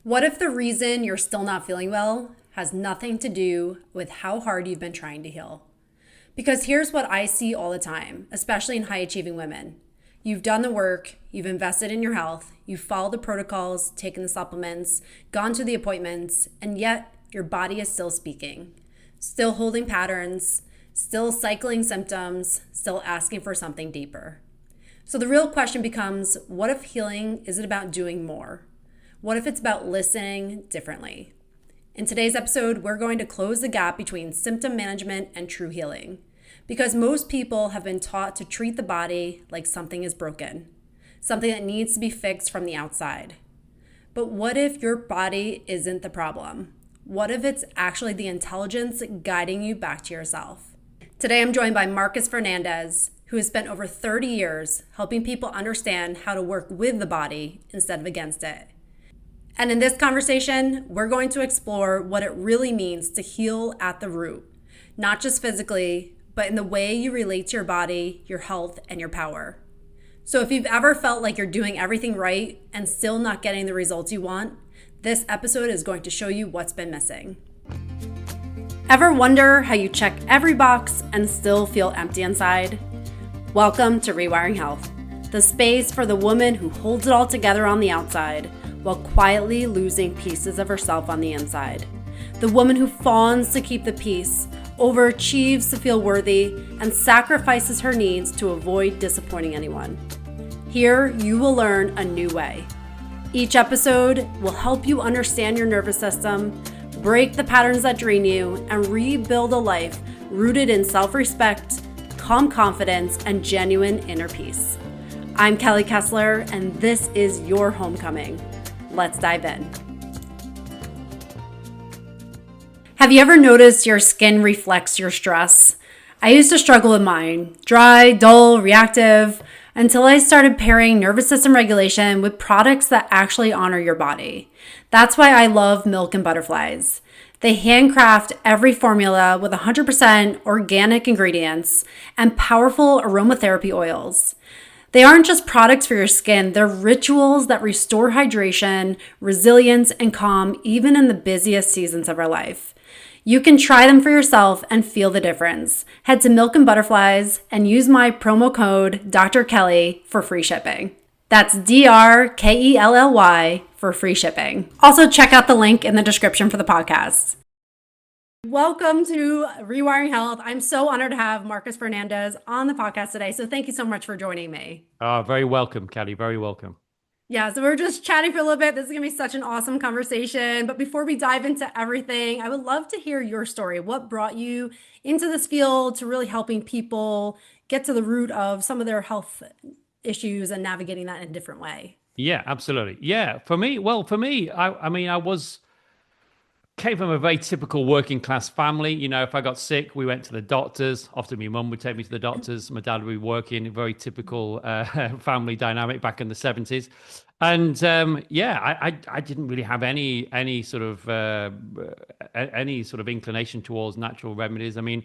What if the reason you're still not feeling well has nothing to do with how hard you've been trying to heal? Because here's what I see all the time, especially in high achieving women. You've done the work, you've invested in your health, you've followed the protocols, taken the supplements, gone to the appointments, and yet your body is still speaking, still holding patterns, still cycling symptoms, still asking for something deeper. So the real question becomes, what if healing isn't about doing more? What if it's about listening differently? In today's episode, we're going to close the gap between symptom management and true healing. Because most people have been taught to treat the body like something is broken, something that needs to be fixed from the outside. But what if your body isn't the problem? What if it's actually the intelligence guiding you back to yourself? Today, I'm joined by Marcus Fernandez, who has spent over 30 years helping people understand how to work with the body instead of against it. And in this conversation, we're going to explore what it really means to heal at the root, not just physically, but in the way you relate to your body, your health, and your power. So if you've ever felt like you're doing everything right and still not getting the results you want, this episode is going to show you what's been missing. Ever wonder how you check every box and still feel empty inside? Welcome to Rewiring Health, the space for the woman who holds it all together on the outside while quietly losing pieces of herself on the inside. The woman who fawns to keep the peace, overachieves to feel worthy, and sacrifices her needs to avoid disappointing anyone. Here, you will learn a new way. Each episode will help you understand your nervous system, break the patterns that drain you, and rebuild a life rooted in self-respect, calm confidence, and genuine inner peace. I'm Kelly Kessler, and this is your homecoming. Let's dive in. Have you ever noticed your skin reflects your stress? I used to struggle with mine, dry, dull, reactive, until I started pairing nervous system regulation with products that actually honor your body. That's why I love Milk and Butterflies. They handcraft every formula with 100% organic ingredients and powerful aromatherapy oils. They aren't just products for your skin, they're rituals that restore hydration, resilience, and calm even in the busiest seasons of our life. You can try them for yourself and feel the difference. Head to Milk and Butterflies and use my promo code Dr. Kelly for free shipping. That's DRKELLY for free shipping. Also, check out the link in the description for the podcast. Welcome to Rewiring Health. I'm so honored to have Marcus Fernandez on the podcast today. So thank you so much for joining me. Very welcome, Kelly. Very welcome. Yeah, so we're just chatting for a little bit. This is going to be such an awesome conversation. But before we dive into everything, I would love to hear your story. What brought you into this field to really helping people get to the root of some of their health issues and navigating that in a different way? Yeah, absolutely. Yeah, for me, came from a very typical working class family. You know, if I got sick, we went to the doctors. Often my mum would take me to the doctors. My dad would be working. Very typical family dynamic back in the 70s. And I didn't really have any sort of inclination towards natural remedies. I mean,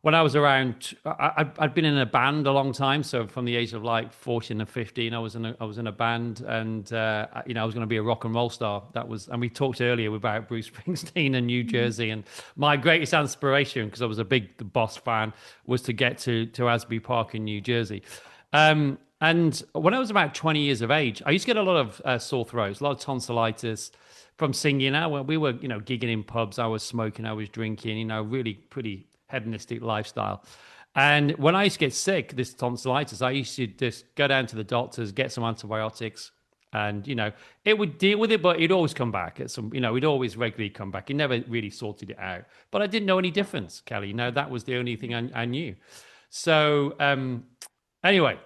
when I was around, I'd been in a band a long time. So from the age of like 14 and 15, I was in a band, and I was going to be a rock and roll star. And we talked earlier about Bruce Springsteen and New Jersey, and my greatest inspiration, because I was a big The Boss fan, was to get to Asbury Park in New Jersey. And when I was about 20 years of age, I used to get a lot of sore throats, a lot of tonsillitis from singing. When we were, gigging in pubs, I was smoking, I was drinking, really pretty hedonistic lifestyle. And when I used to get sick, this tonsillitis, I used to just go down to the doctors, get some antibiotics, and it would deal with it, but it'd always come back at some, it'd always regularly come back. It never really sorted it out. But I didn't know any difference, Kelly. That was the only thing I knew. So anyway,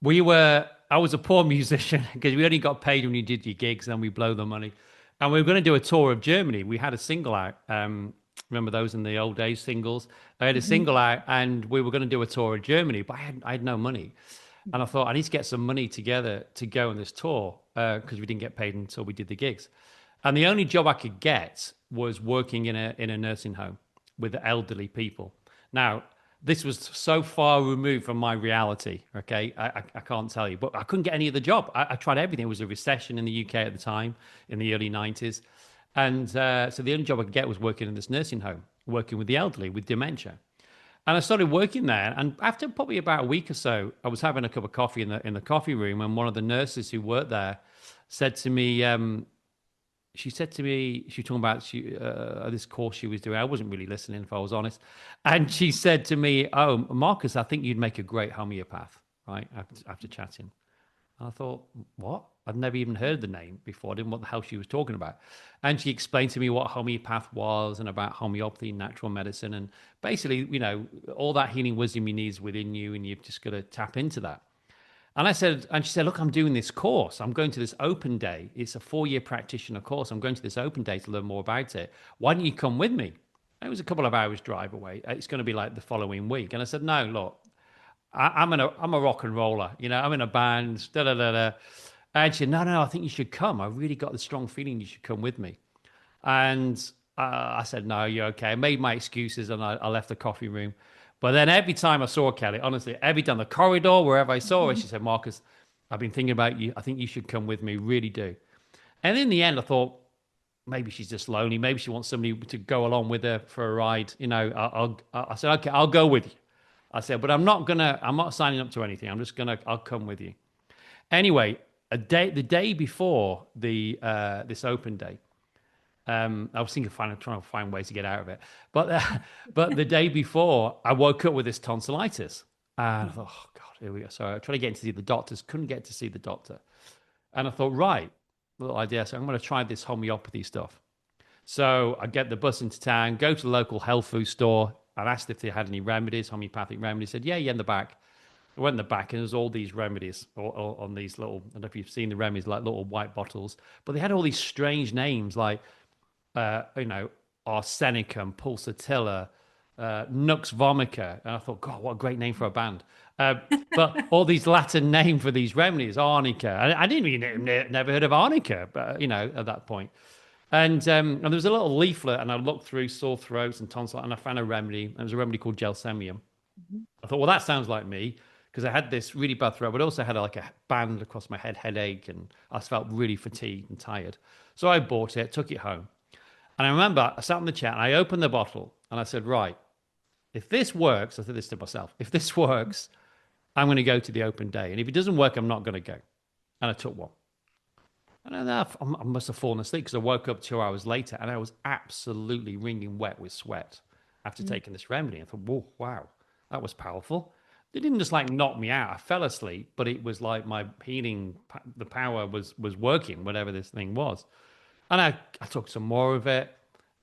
I was a poor musician because we only got paid when you did your gigs, and then we blow the money. And we were going to do a tour of Germany. We had a single out. Remember those in the old days, singles? I had a single out, and we were going to do a tour of Germany, but I had no money. And I thought, I need to get some money together to go on this tour, because we didn't get paid until we did the gigs. And the only job I could get was working in a nursing home with elderly people. Now, this was so far removed from my reality. Okay, I can't tell you, but I couldn't get any of the job. I tried everything. It was a recession in the UK at the time, in the early 90s. And so the only job I could get was working in this nursing home, working with the elderly with dementia. And I started working there. And after probably about a week or so, I was having a cup of coffee in the coffee room, and one of the nurses who worked there said to me, she said to me, she was talking about this course she was doing. I wasn't really listening, if I was honest. And she said to me, "Oh, Marcus, I think you'd make a great homeopath," right? After chatting. And I thought, what? I'd never even heard the name before. I didn't know what the hell she was talking about. And she explained to me what homeopath was and about homeopathy, natural medicine. And basically, all that healing wisdom you need is within you, and you've just got to tap into that. And she said, look, I'm doing this course. I'm going to this open day. It's a 4-year practitioner course. I'm going to this open day to learn more about it. Why don't you come with me? It was a couple of hours drive away. It's going to be like the following week. And I said, no, look, I'm a rock and roller. I'm in a band. Da da da da. And she said, no, I think you should come. I really got the strong feeling you should come with me. And I said, no, you're okay. I made my excuses and I left the coffee room. But then every time I saw Kelly, honestly, every time the corridor, wherever I saw her, she said, Marcus, I've been thinking about you. I think you should come with me. Really do. And in the end, I thought, maybe she's just lonely. Maybe she wants somebody to go along with her for a ride. I said, okay, I'll go with you. I said, but I'm not signing up to anything. I'll come with you. Anyway, the day before this open day, I was trying to find ways to get out of it. But the day before, I woke up with this tonsillitis. And I thought, oh, God, here we go. So I tried to get in to see the doctors, couldn't get to see the doctor. And I thought, right, little idea. So I'm going to try this homeopathy stuff. So I get the bus into town, go to the local health food store, and asked if they had any remedies, homeopathic remedies. Said, yeah, in the back. I went in the back, and there's all these remedies on these little, I don't know if you've seen the remedies, like little white bottles. But they had all these strange names, like, arsenicum, pulsatilla, nux vomica. And I thought, God, what a great name for a band. But all these Latin names for these remedies, arnica. I didn't even, never heard of arnica, but, at that point. And there was a little leaflet, and I looked through sore throats and tonsil, and I found a remedy. There was a remedy called gelsemium. I thought, well, that sounds like me, because I had this really bad throat, but also had like a band across my head, headache, and I felt really fatigued and tired. So I bought it, took it home. And I remember I sat in the chair and I opened the bottle and I said, right, if this works, I said this to myself, if this works, I'm going to go to the open day. And if it doesn't work, I'm not going to go. And I took one. And I must have fallen asleep because I woke up 2 hours later and I was absolutely wringing wet with sweat after taking this remedy. I thought, whoa, wow, that was powerful. It didn't just like knock me out. I fell asleep, but it was like my healing, the power was working, whatever this thing was. And I took some more of it,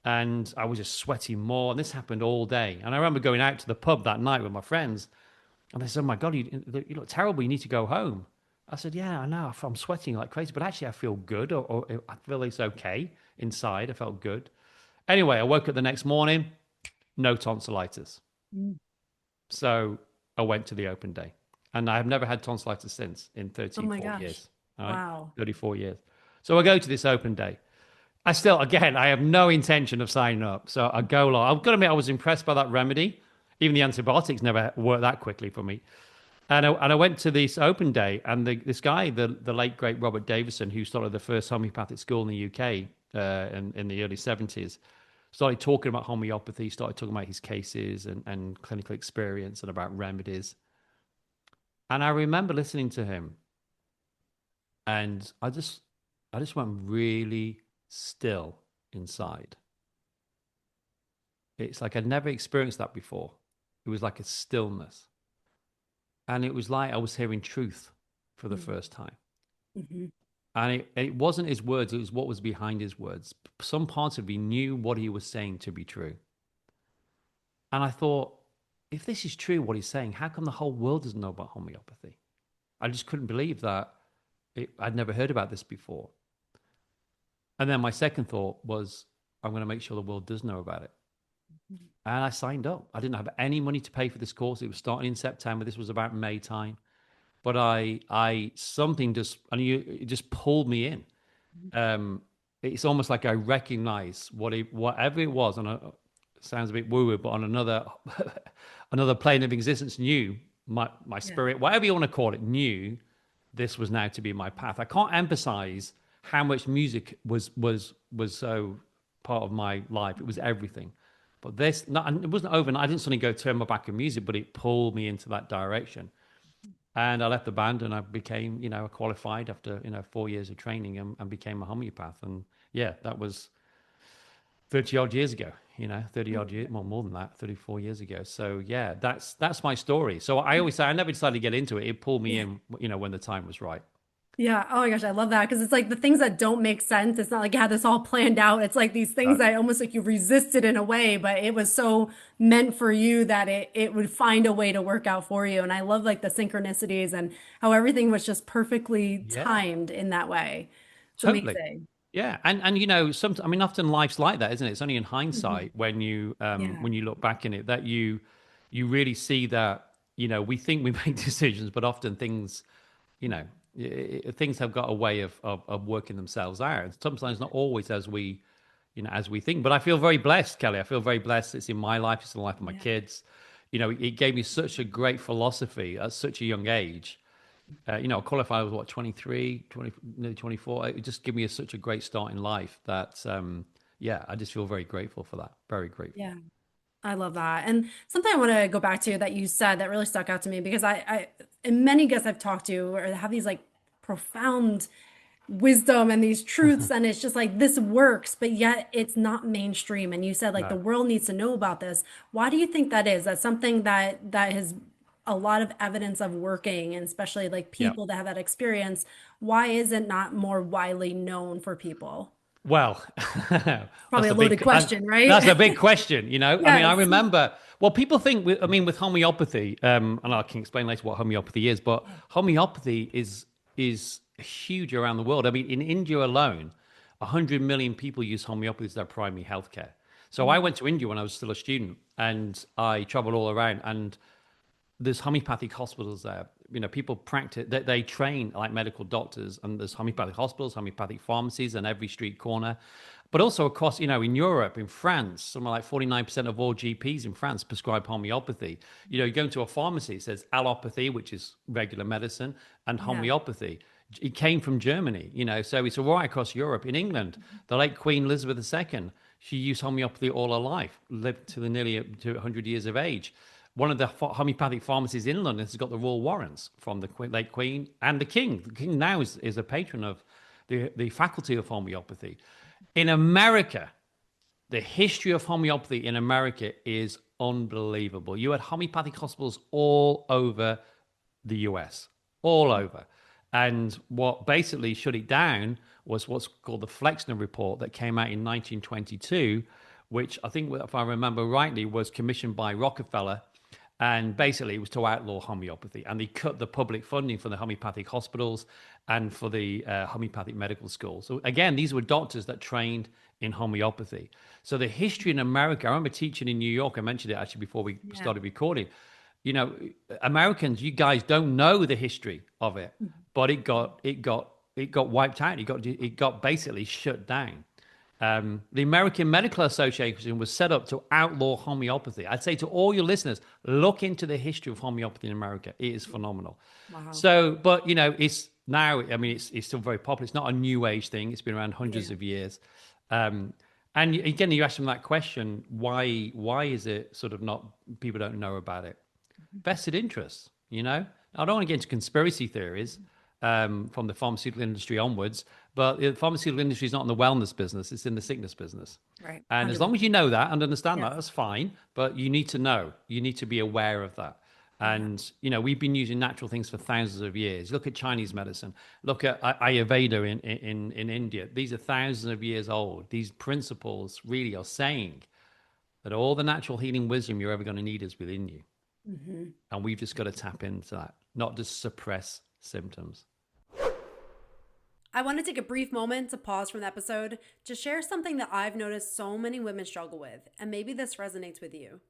and I was just sweating more. And this happened all day. And I remember going out to the pub that night with my friends, and they said, "Oh my God, you look terrible. You need to go home." I said, "Yeah, I know. I'm sweating like crazy, but actually I feel good, or I feel it's okay inside. I felt good." Anyway, I woke up the next morning, no tonsillitis. So I went to the open day, and I have never had tonsillitis since in 34 years. Right? Wow. 34 years. So I go to this open day. I have no intention of signing up. So I go along. I've got to admit, I was impressed by that remedy. Even the antibiotics never worked that quickly for me. And I went to this open day, and this guy, the late, great Robert Davison, who started the first homeopathic school in the UK in the early 70s, started talking about homeopathy, started talking about his cases and clinical experience and about remedies. And I remember listening to him, and I just went really still inside. It's like I'd never experienced that before. It was like a stillness. And it was like I was hearing truth for the first time. Mm-hmm. And it wasn't his words, it was what was behind his words. Some parts of me knew what he was saying to be true. And I thought, if this is true, what he's saying, how come the whole world doesn't know about homeopathy? I just couldn't believe that I'd never heard about this before. And then my second thought was, I'm going to make sure the world does know about it. And I signed up. I didn't have any money to pay for this course. It was starting in September. This was about May time. But it just pulled me in. It's almost like I recognize whatever it was, and it sounds a bit woo-woo, but on another plane of existence knew my spirit, whatever you want to call it, knew this was now to be my path. I can't emphasize how much music was so part of my life. It was everything. But this, not, and it wasn't overnight. I didn't suddenly go turn my back on music, but it pulled me into that direction. And I left the band and I became, qualified after, 4 years of training and became a homeopath. And yeah, that was 30 odd years ago, 30 odd years, well, more than that, 34 years ago. So yeah, that's my story. So I always say I never decided to get into it. It pulled me in, when the time was right. Yeah. Oh my gosh, I love that because it's like the things that don't make sense. It's not like you had this all planned out. It's like these things that almost like you resisted in a way, but it was so meant for you that it would find a way to work out for you. And I love like the synchronicities and how everything was just perfectly Yeah, timed in that way. It's totally. amazing. Yeah, and I mean, often life's like that, isn't it? It's only in Mhm. hindsight Yeah. when you look back in it that you really see that we think we make decisions, but often things you know things have got a way of working themselves out. Sometimes not always as we think. But I feel very blessed, Kelly. I feel very blessed. It's in my life. It's in the life of my Yeah. kids. It gave me such a great philosophy at such a young age. I qualified, I was what, 23, 20, nearly 24. It just gave me such a great start in life that, yeah, I just feel very grateful for that. Very grateful. Yeah. I love that. And something I want to go back to that you said that really stuck out to me because and many guests I've talked to or have these like profound wisdom and these truths, and it's just like this works, but yet it's not mainstream. And you said like the No. world needs to know about this. Why do you think that is? That's something that has a lot of evidence of working, and especially like Yeah. people that have that experience. Why is it not more widely known for people? Well, Probably that's a a loaded big question, that's right? a big question. I mean, I Yes. remember. Well, people think. With homeopathy, and I can explain later what homeopathy is. But homeopathy is huge around the world. I mean, in India alone, 100 million people use homeopathy as their primary healthcare. So I Mm, went to India when I was still a student, and I traveled all around. And there's homeopathic hospitals there. People practice, they train like medical doctors, and there's homeopathic hospitals, homeopathic pharmacies on every street corner. But also across, in Europe, in France, something like 49% of all GPs in France prescribe homeopathy. You go into a pharmacy, it says allopathy, which is regular medicine, and yeah. homeopathy. It came from Germany, so it's right across Europe. In England, the late Queen Elizabeth II, she used homeopathy all her life, lived to the nearly to 100 years of age. One of the homeopathic pharmacies in London has got the royal warrants from the late Queen and the King. The King now is a patron of the faculty of homeopathy. In America, the history of homeopathy in America is unbelievable. You had homeopathic hospitals all over the US, all over. And what basically shut it down was what's called the Flexner Report that came out in 1922, which I think, if I remember rightly, was commissioned by Rockefeller. And basically, it was to outlaw homeopathy. And they cut the public funding for the homeopathic hospitals and for the homeopathic medical schools. So, again, these were doctors that trained in homeopathy. So, the history in America, I remember teaching in New York, I mentioned it actually before we Yeah. started recording. You know, Americans, you guys don't know the history of it, but it got wiped out. It got basically shut down. The American Medical Association was set up to outlaw homeopathy. I'd say to all your listeners, look into the history of homeopathy in America. It is phenomenal. Wow. So, but it's now, I mean, it's still very popular. It's not a new age thing. It's been around hundreds Yeah. of years. And again, you asked them that question: why is it sort of not, people don't know about it? Vested interests. I don't want to get into conspiracy theories from the pharmaceutical industry onwards, but the pharmaceutical industry is not in the wellness business; it's in the sickness business. Right. And as long as 100%. you know that and understand that, Yes. that's fine. But you need to know. You need to be aware of that. Yeah. And we've been using natural things for thousands of years. Look at Chinese medicine. Look at Ayurveda in India. These are thousands of years old. These principles really are saying that all the natural healing wisdom you're ever going to need is within you. Hmm. And we've just got to tap into that, not just suppress symptoms. I want to take a brief moment to pause from the episode to share something that I've noticed so many women struggle with, and maybe this resonates with you,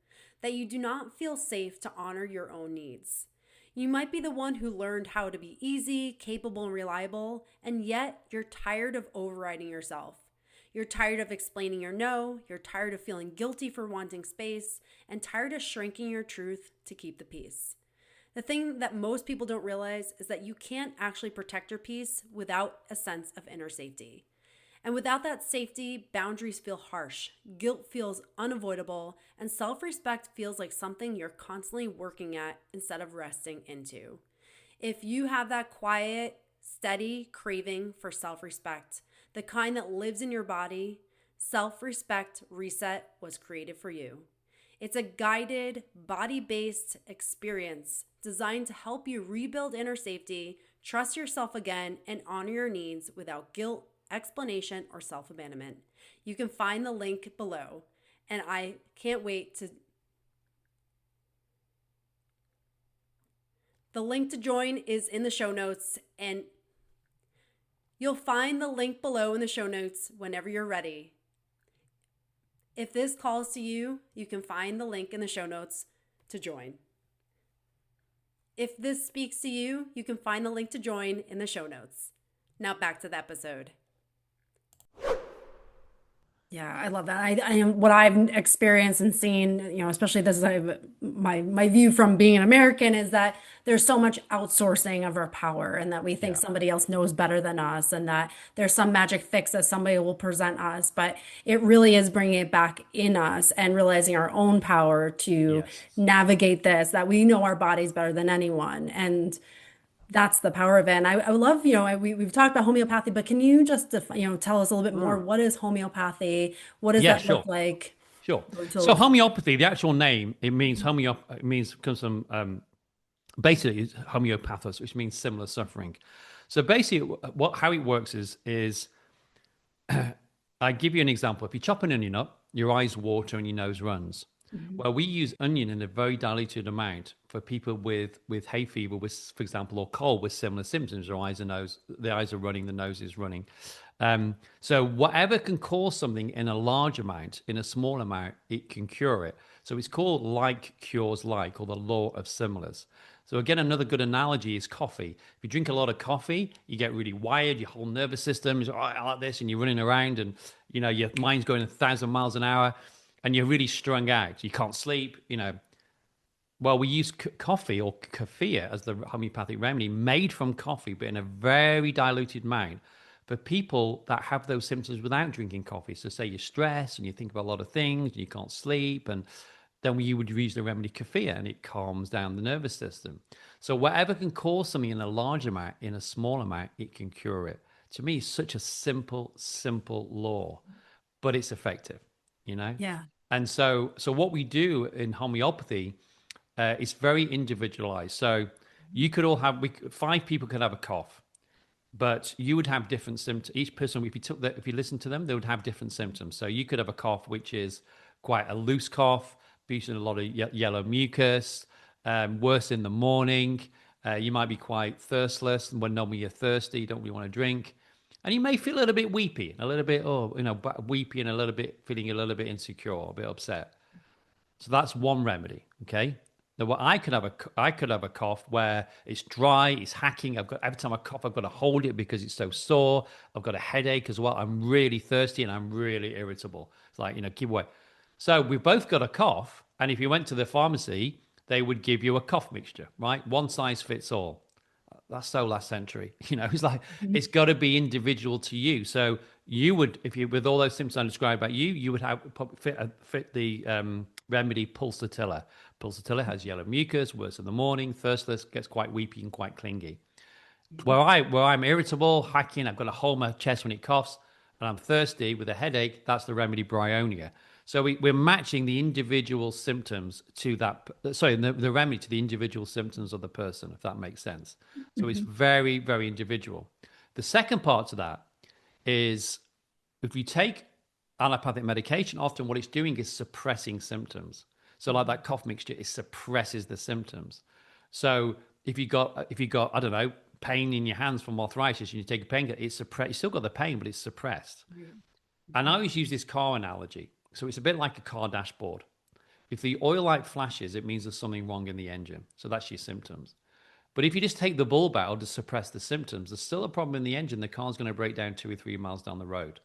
that you do not feel safe to honor your own needs. You might be the one who learned how to be easy, capable, and reliable, and yet you're tired of overriding yourself. You're tired of explaining your no, you're tired of feeling guilty for wanting space, and tired of shrinking your truth to keep the peace. The thing that most people don't realize is that you can't actually protect your peace without a sense of inner safety. And without that safety, boundaries feel harsh, guilt feels unavoidable, and self-respect feels like something you're constantly working at instead of resting into. If you have that quiet, steady craving for self-respect, the kind that lives in your body, Self-Respect Reset was created for you. It's a guided, body-based experience designed to help you rebuild inner safety, trust yourself again, and honor your needs without guilt, explanation, or self-abandonment. You can find the link below, and I can't wait to... The link to join is in the show notes, and you'll find the link below in the show notes whenever you're ready. If this calls to you, you can find the link in the show notes to join. If this speaks to you, you can find the link to join in the show notes. Now back to the episode. Yeah, I love that. I am what I've experienced and seen, especially this is my view from being an American is that there's so much outsourcing of our power and that we think somebody else knows better than us and that there's some magic fix that somebody will present us, but it really is bringing it back in us and realizing our own power to navigate this, that we know our bodies better than anyone. And that's the power of it. And I would love, we've talked about homeopathy, but can you just, tell us a little bit more? What is homeopathy? What does that look like? Sure. So homeopathy, the actual name, it means comes from, basically it's homeopathos, which means similar suffering. So basically how it works is I give you an example. If you chop an onion up, your eyes water and your nose runs. Well, we use onion in a very diluted amount for people with hay fever, for example, or cold with similar symptoms. Their eyes and nose, the eyes are running, the nose is running. So whatever can cause something in a large amount, in a small amount, it can cure it. So it's called like cures like, or the law of similars. So again, another good analogy is coffee. If you drink a lot of coffee, you get really wired, your whole nervous system is like this, and you're running around and, your mind's going 1,000 miles an hour. And you're really strung out. You can't sleep, Well, we use coffee or kefir as the homeopathic remedy made from coffee, but in a very diluted amount for people that have those symptoms without drinking coffee. So say you're stressed and you think about a lot of things and you can't sleep, and then you would use the remedy kefir and it calms down the nervous system. So whatever can cause something in a large amount, in a small amount, it can cure it. To me, it's such a simple law, but it's effective, Yeah. And so what we do in homeopathy is very individualized. So you could all have, 5 people could have a cough, but you would have different symptoms. Each person, if you listen to them, they would have different symptoms. So you could have a cough, which is quite a loose cough, producing a lot of yellow mucus, worse in the morning. You might be quite thirstless, and when normally you're thirsty, you don't really want to drink. And you may feel a little bit weepy, a little bit, weepy and a little bit, feeling a little bit insecure, a bit upset. So that's one remedy, okay? Now, I could have a cough where it's dry, it's hacking. Every time I cough, I've got to hold it because it's so sore. I've got a headache as well. I'm really thirsty and I'm really irritable. It's like, keep away. So we've both got a cough. And if you went to the pharmacy, they would give you a cough mixture, right? One size fits all. That's so last century, it's like, it's got to be individual to you. So you would, if you, with all those symptoms I described about you, you would have fit the remedy pulsatilla. Pulsatilla has yellow mucus, worse in the morning, thirstless, gets quite weepy and quite clingy. Where I'm irritable, hacking, I've got to hold my chest when it coughs, and I'm thirsty with a headache, that's the remedy bryonia. So we're matching the individual symptoms to that, the remedy to the individual symptoms of the person, if that makes sense. So it's very, very individual. The second part to that is if you take allopathic medication, often what it's doing is suppressing symptoms. So like that cough mixture, it suppresses the symptoms. So if you got, I don't know, pain in your hands from arthritis and you take a painkiller, it's suppressed. You still got the pain, but it's suppressed. And I always use this car analogy. So it's a bit like a car dashboard. If the oil light flashes, it means there's something wrong in the engine. So that's your symptoms. But if you just take the bulb out to suppress the symptoms, there's still a problem in the engine. The car's going to break down 2 or 3 miles down the road.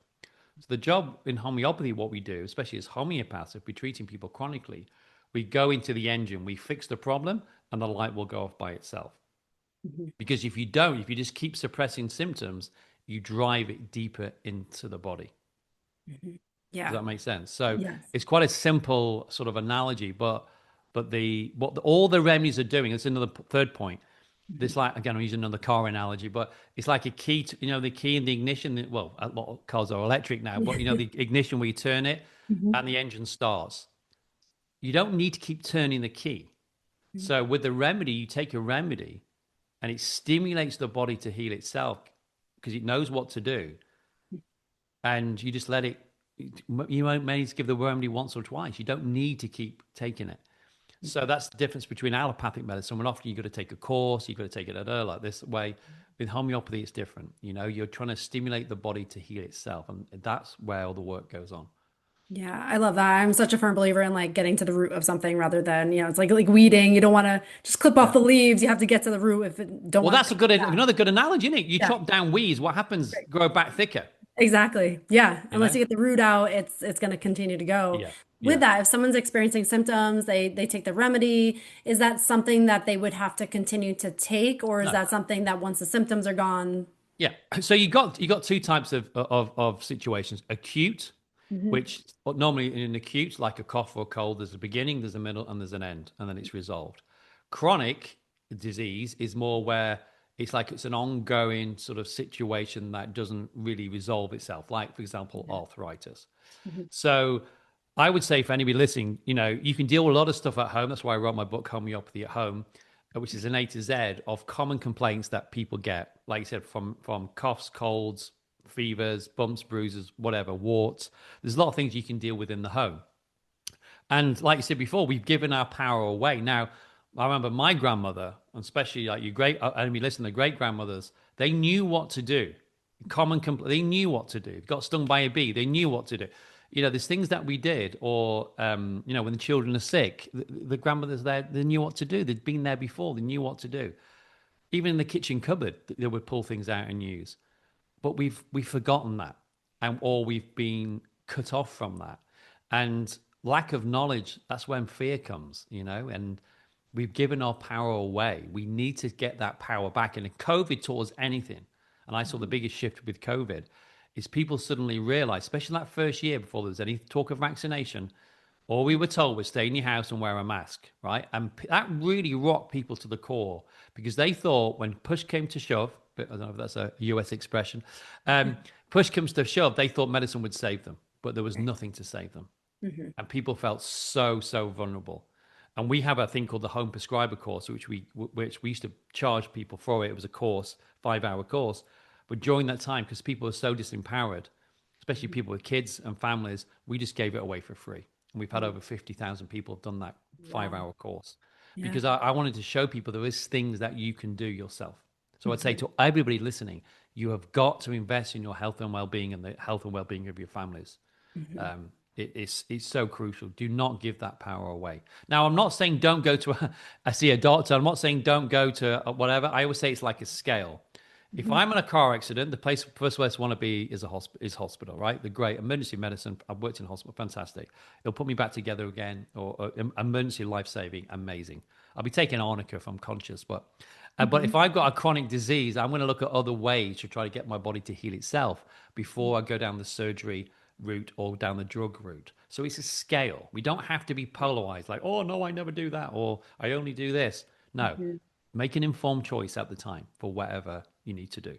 So the job in homeopathy, what we do, especially as homeopaths, if we're treating people chronically, we go into the engine, we fix the problem, and the light will go off by itself. Mhm. Because if you don't, if you just keep suppressing symptoms, you drive it deeper into the body. Mhm. Does Yeah. that make sense? So Yes. it's quite a simple sort of analogy, but all the remedies are doing. It's another third point. Mhm. This, like, again, I'm using another car analogy, but it's like a key to, the key in the ignition. Well, a lot of cars are electric now, but the ignition where you turn it Mhm. and the engine starts. You don't need to keep turning the key. Mhm. So with the remedy, you take a remedy and it stimulates the body to heal itself because it knows what to do, and you just let it. You may need to give the remedy once or twice. You don't need to keep taking it. So that's the difference between allopathic medicine. When often you've got to take a course, you've got to take it at like this way. With homeopathy, it's different. You're trying to stimulate the body to heal itself, and that's where all the work goes on. Yeah, I love that. I'm such a firm believer in like getting to the root of something rather than, it's like weeding. You don't want to just clip off Yeah. the leaves. You have to get to the root if it don't Well, want that's to. another good analogy, isn't it? You Yeah. chop down weeds, what happens? Grow back thicker. Exactly. Yeah. You Unless know? you get the root out, it's going to continue to go. Yeah. With Yeah. that, if someone's experiencing symptoms, they take the remedy, is that something that they would have to continue to take, or is No. that something that once the symptoms are gone? Yeah. So you got two types of situations: acute, Hmm. which normally in an acute, like a cough or a cold, there's a beginning, there's a middle, and there's an end, and then it's resolved. Chronic disease is more where it's an ongoing sort of situation that doesn't really resolve itself, like, for example, arthritis. Hmm. So I would say for anybody listening, you can deal with a lot of stuff at home. That's why I wrote my book, Homeopathy at Home, which is an A to Z of common complaints that people get, like you said, from coughs, colds, fevers, bumps, bruises, whatever, warts. There's a lot of things you can deal with in the home. And like you said before, we've given our power away. Now, I remember my grandmother, and especially like your great, and we listen to great grandmothers, they knew what to do. They knew what to do. Got stung by a bee, they knew what to do. There's things that we did, or when the children are sick, the grandmothers there, they knew what to do. They'd been there before. They knew what to do. Even in the kitchen cupboard, they would pull things out and use. But we've forgotten that, or we've been cut off from that, and lack of knowledge. That's when fear comes, and we've given our power away. We need to get that power back. And if COVID taught us anything, and I saw the biggest shift with COVID, is people suddenly realize, especially that first year before there was any talk of vaccination, all we were told was stay in your house and wear a mask, right? And that really rocked people to the core because they thought when push came to shove, but I don't know if that's a US expression, push comes to shove, they thought medicine would save them, but there was nothing to save them. Hmm. And people felt so, so vulnerable. And we have a thing called the home prescriber course, which we used to charge people for it. It was a course, 5-hour course. But during that time, because people were so disempowered, especially people with kids and families, we just gave it away for free. And we've had over 50,000 people have done that Wow. 5-hour course Yeah. because I wanted to show people there is things that you can do yourself. So I'd say Hmm. to everybody listening, you have got to invest in your health and well-being and the health and well-being of your families. Hmm. It's so crucial. Do not give that power away. Now, I'm not saying don't go to I see a doctor. I'm not saying don't go to whatever. I always say it's like a scale. If Hmm. I'm in a car accident, the first place I want to be is hospital, right? The great emergency medicine. I've worked in hospital, fantastic. It'll put me back together again, or emergency life saving, amazing. I'll be taking arnica if I'm conscious, but Hmm. if I've got a chronic disease, I'm going to look at other ways to try to get my body to heal itself before I go down the surgery route or down the drug route. So it's a scale. We don't have to be polarized, like, oh no, I never do that, or I only do this. No, Hmm. make an informed choice at the time for whatever you need to do.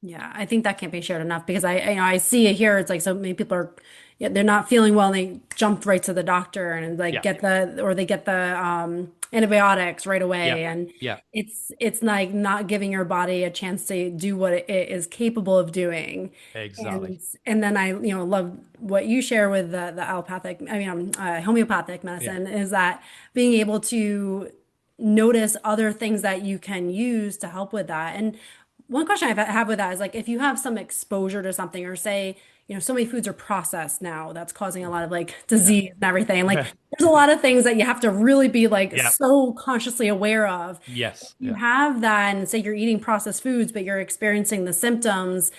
Yeah, I think that can't be shared enough because I see it here. It's like so many people are, yeah, they're not feeling well and they jump right to the doctor and like Yeah, they get the antibiotics right yeah, away, and yeah, it's like not giving your body a chance to do what it is capable of doing. exactly. And then I love what you share with the allopathic, homeopathic Yeah, medicine, is that being able to notice other things that you can use to help with that. And one question I have with that is like if you have some exposure to something, or say, so many foods are processed now, that's causing a lot of like yeah, disease and everything. Like there's a lot of things that you have to really be like yeah, so consciously aware of. If yes, you yeah. have that and say you're eating processed foods, but you're experiencing the symptoms,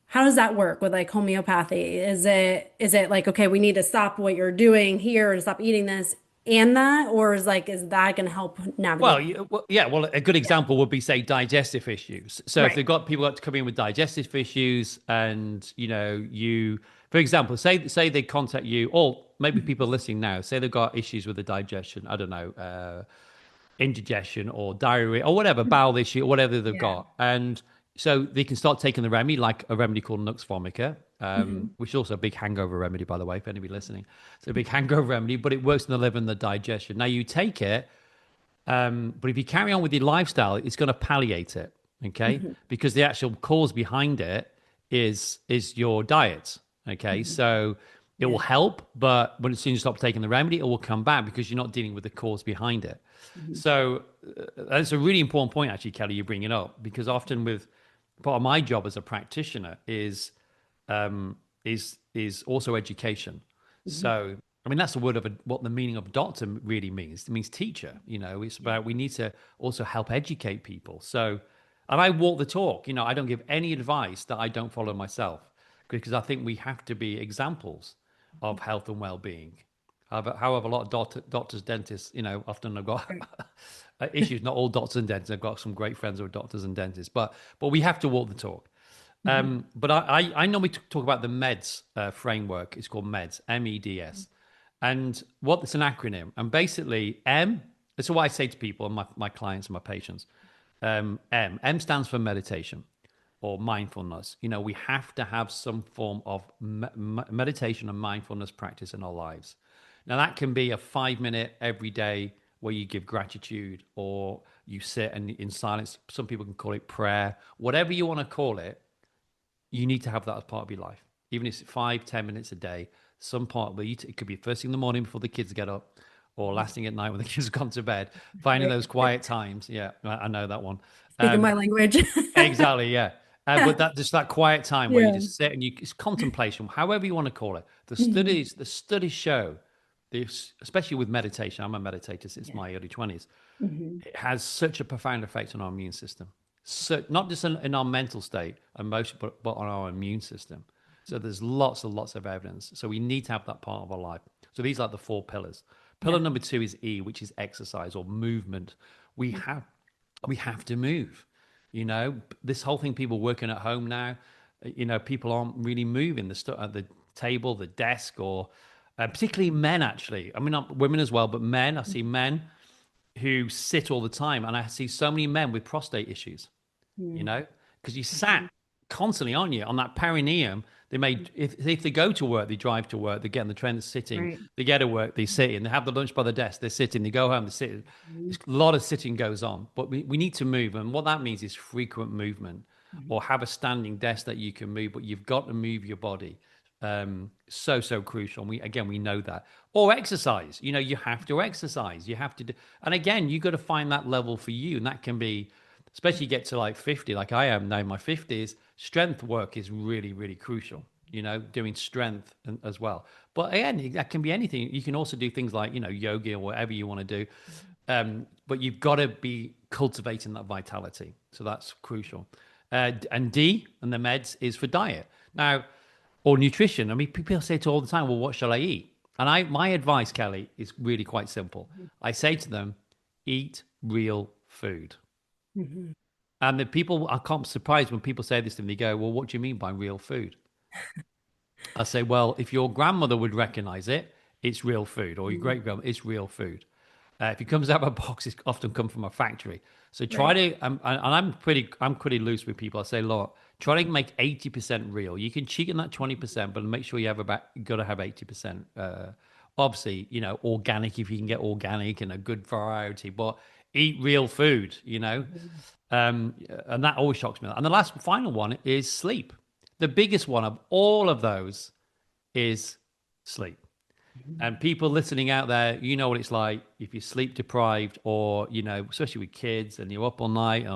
How does that work with like homeopathy? Is it like, okay, we need to stop what you're doing here and stop eating this and that, or is that going to help Well, navigate? yeah. Well, a good example would be, say, digestive issues. So if Right. they've got people got to come in with digestive issues, and you, for example, say they contact you, or maybe people listening now, say they've got issues with the digestion. I don't know, indigestion or diarrhea or whatever, bowel issue or whatever they've Yeah. got. And so they can start taking the remedy, like a remedy called Nux vomica, Hmm. which is also a big hangover remedy, by the way, if anybody listening. It's a big hangover remedy, but it works in the liver and the digestion. Now you take it, but if you carry on with your lifestyle, it's going to palliate it, okay? Hmm. Because the actual cause behind it is your diet, okay? Hmm. So it will Yeah. help, but when as soon as you stop taking the remedy, it will come back because you're not dealing with the cause behind it. Hmm. So that's a really important point, actually, Kelly, you bring it up, because often with part of my job as a practitioner is also education. Hmm. So I mean that's the word of what the meaning of doctor really means. It means teacher. It's Yeah. about we need to also help educate people. So, and I walk the talk. I don't give any advice that I don't follow myself because I think we have to be examples of health and well-being. However, a lot of doctors, dentists, often have got Right. issues. Not all doctors and dentists. I've got some great friends who are doctors and dentists, but we have to walk the talk. Hmm. But I normally talk about the MEDS framework. It's called MEDS, MEDS. And what it's an acronym. And basically, M, that's what I say to people, and my clients and my patients. M stands for meditation or mindfulness. We have to have some form of meditation and mindfulness practice in our lives. Now, that can be a 5 minute every day where you give gratitude or you sit and in silence. Some people can call it prayer, whatever you want to call it. You need to have that as part of your life, even if it's 5, 10 minutes a day. Some part where it could be first thing in the morning before the kids get up, or last thing at night when the kids have gone to bed. Finding Right. those quiet times. Yeah, I know that one. Speaking my Um, language. exactly. Yeah. But that just that quiet time where you Yeah. just sit and it's contemplation, however you want to call it. The Hmm. studies show this, especially with meditation. I'm a meditator since Yeah. my early 20s. Hmm. It has such a profound effect on our immune system. So not just in our mental state, emotion, but on our immune system. So there's lots and lots of evidence. So we need to have that part of our life. So these are the four pillars. Pillar Yeah. number two is E, which is exercise or movement. We have we have to move. This whole thing, people working at home now, people aren't really moving at the table, the desk, or particularly men, actually. I mean, not women as well, but men. I see men who sit all the time, and I see so many men with prostate issues. Mm-hmm. Because you sat constantly, aren't you, on that perineum. They may, if they go to work, they drive to work, they get in the train, they're sitting, Right. they get to work, they sit in, they have the lunch by the desk, they're sitting, they go home, they sit. Mhm. A lot of sitting goes on, but we need to move. And what that means is frequent movement Mhm. or have a standing desk that you can move, but you've got to move your body. So crucial. And we know that. Or exercise. You have to exercise. You have to do, and again, you got to find that level for you. And that can be, especially you get to like 50, like I am now in my 50s, strength work is really, really crucial, doing strength as well. But again, that can be anything. You can also do things like, yoga or whatever you want to do. But you've got to be cultivating that vitality. So that's crucial. And D and the meds is for diet. Now, or nutrition. I mean, people say to all the time, well, what shall I eat? And my advice, Kelly, is really quite simple. I say to them, eat real food. Mhm. And the people, I can't be surprised when people say this to me. They go, well, what do you mean by real food? I say, well, if your grandmother would recognize it, it's real food, or your Mhm. great grandmother, it's real food. If it comes out of a box, it's often come from a factory. So try Right. to, and I'm pretty loose with people. I say, look, try to make 80% real. You can cheat in that 20%, but make sure you got to have 80%. Obviously, organic if you can get organic and a good variety, but eat real food. Mhm. And that always shocks me. And the last final one is sleep. The biggest one of all of those is sleep. Mhm. And people listening out there, you know what it's like if you're sleep deprived, or especially with kids, and you're up all night,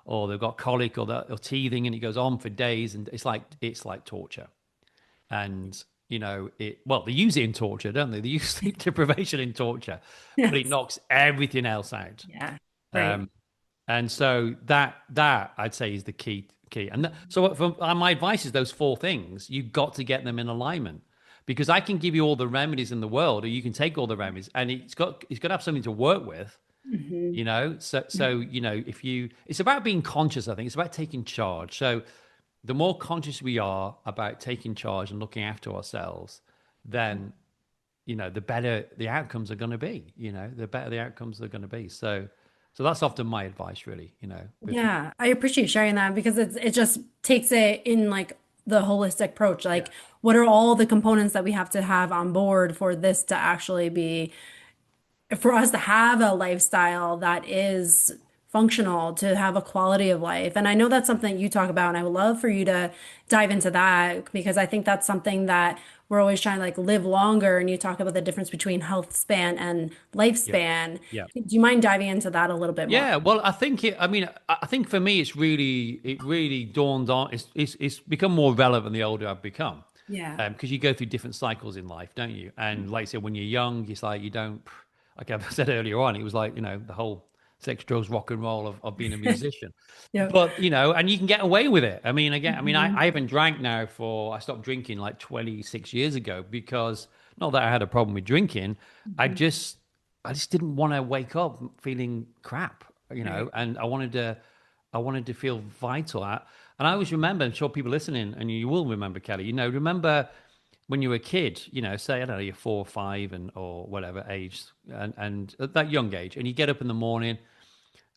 or they've got colic, or teething, and it goes on for days, and it's like torture. And they use it in torture, don't they? They use sleep deprivation in torture, but it Yes. knocks everything else out. Yeah. Right. Um, and so that I'd say is the key key. And so my advice is those four things. You've got to get them in alignment, because I can give you all the remedies in the world, or you can take all the remedies, and it's got to have something to work with. Mm-hmm. So if you, it's about being conscious. I think it's about taking charge. So the more conscious we are about taking charge and looking after ourselves, then the better the outcomes are going to be. The better the outcomes are going to be. So that's often my advice, really. With people. Yeah, I appreciate sharing that because it just takes it in like the holistic approach. Yeah. Like, what are all the components that we have to have on board for this to actually be, for us to have a lifestyle that is functional, to have a quality of life. And I know that's something you talk about, and I would love for you to dive into that because I think that's something that we're always trying to like live longer. And you talk about the difference between health span and Yeah. lifespan. Yeah. Do you mind diving into that a little bit more? Yeah, well, I think for me, it really dawned on. It's become more relevant the older I've become, Yeah. because you go through different cycles in life, don't you? And like I said, when you're young, it's like you don't. Like I said earlier on, it was like the whole sex, drugs, rock and roll of being a musician. Yep. But and you can get away with it. I mean, again, Mhm. I haven't drank now I stopped drinking like 26 years ago, because not that I had a problem with drinking, I Mhm. just I just didn't want to wake up feeling crap, Right. and I wanted to feel vital. And I always remember, I'm sure people listening, and you will remember, Kelly, remember when you were a kid, say, I don't know, you're 4 or 5 or whatever age, and at that young age, and you get up in the morning,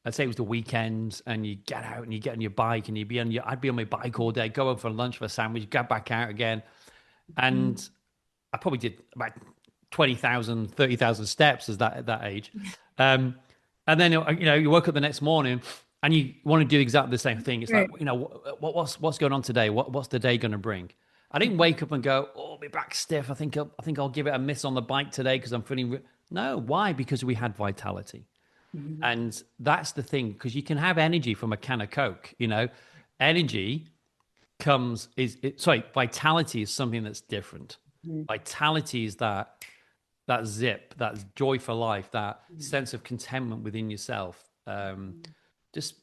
I'd say it was the weekends, and you get out and you get on your bike, and I'd be on my bike all day, go out for lunch for a sandwich, get back out again. Mhm. And I probably did about 20,000, 30,000 steps as that at that age. Um, and then you woke up the next morning and you want to do exactly the same thing. It's like, Right. what's going on today? What's the day going to bring? I didn't wake up and go, oh, my back's stiff. I think I'll give it a miss on the bike today because I'm feeling. No, why? Because we had vitality. Mhm. And that's the thing, because you can have energy from a can of Coke. Energy vitality is something that's different. Mhm. Vitality is that zip, that joy for life, that sense of contentment within yourself. Just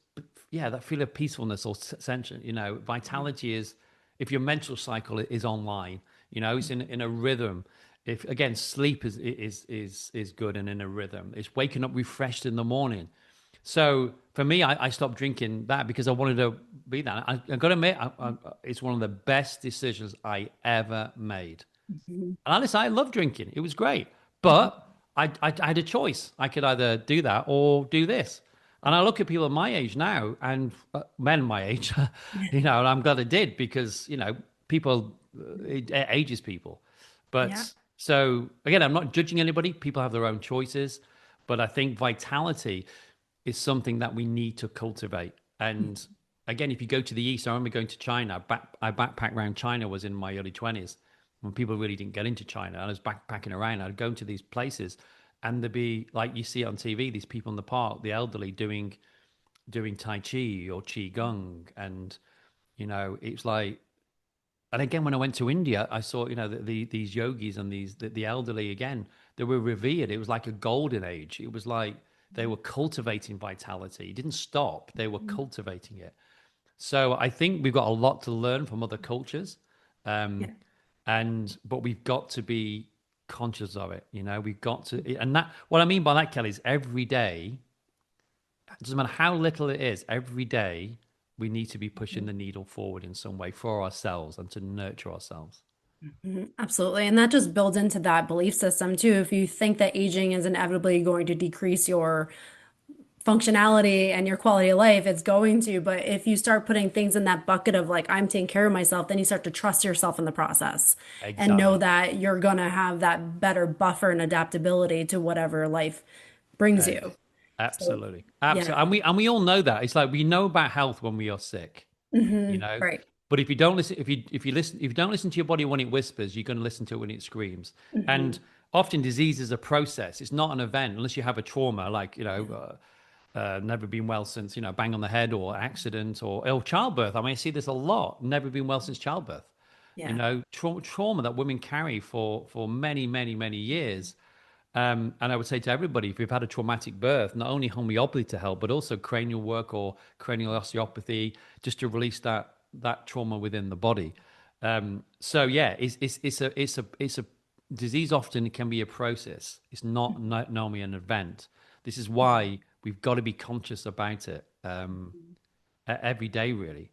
yeah, that feel of peacefulness or sensation. Vitality is, if your mental cycle is online. It's in a rhythm. If again, sleep is good and in a rhythm. It's waking up refreshed in the morning. So for me, I stopped drinking that because I wanted to be that. I got to admit, it's one of the best decisions I ever made. Mhm. And honestly, I love drinking. It was great. Mhm. But I had a choice. I could either do that or do this. And I look at people my age now, and men my age, and I'm glad I did, because, people, it ages people. Yeah. But so, again, I'm not judging anybody. People have their own choices. But I think vitality is something that we need to cultivate. And again, if you go to the East, I remember going to China. I backpacked around China, was in my early 20s when people really didn't get into China. I was backpacking around. I'd go to these places, and there'd be, like you see on TV, these people in the park, the elderly doing Tai Chi or Qi Gong. And, it's like, and again, when I went to India, I saw, these yogis and the elderly again, they were revered. It was like a golden age. It was like they were cultivating vitality. It didn't stop. They were cultivating it. So I think we've got a lot to learn from other cultures. Um, Yeah. but we've got to be conscious of it. We've got to, and that, what I mean by that, Kelly, is every day, it doesn't matter how little it is, every day we need to be pushing the needle forward in some way for ourselves and to nurture ourselves. Mhm. Absolutely. And that just builds into that belief system too. If you think that aging is inevitably going to decrease your functionality and your quality of life, it's going to. But if you start putting things in that bucket of like, I'm taking care of myself, then you start to trust yourself in the process and know Exactly. that you're going to have that better buffer and adaptability to whatever life brings Ex- you. So, Absolutely. yeah. Absolutely. And we all know that. It's like we know about health when we are sick, you know. Right. But if you don't listen, if you don't listen to your body when it whispers, you're going to listen to it when it screams. Hmm. And often disease is a process. It's not an event unless you have a trauma, like never been well since, bang on the head or accident or childbirth. I mean, I see this a lot. Never been well since childbirth. Yeah. Trauma that women carry for many, many, many years. And I would say to everybody, if you've had a traumatic birth, not only homeopathy to help, but also cranial work or cranial osteopathy, just to release that trauma within the body. So yeah, it's a disease. Often it can be a process. It's not normally an event. This is why we've got to be conscious about it every day, really.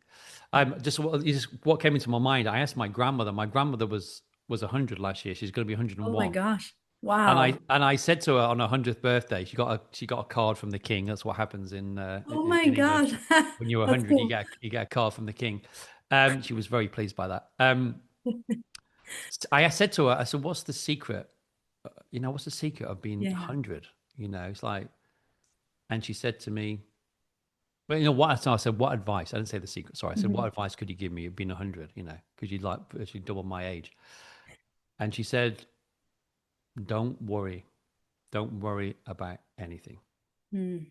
Just what came into my mind. I asked my grandmother. My grandmother was 100 last year. She's going to be Oh my 101. gosh. And Wow. I said to her on her 100th birthday, she got a card from the king. That's what happens Oh my in England. gosh. When you're That's 100, cool. you get a card from the king. She was very pleased by that. I said to her, I said, "What's the secret? What's the secret of being Yeah. 100? It's like." And she said to me, "Well, what?" So I said, "What advice?" I didn't say the secret. Sorry, I said, "What Mhm. advice could you give me of being 100? Because you'd like actually double my age." And she said, "Don't worry. Don't worry about anything." Mm.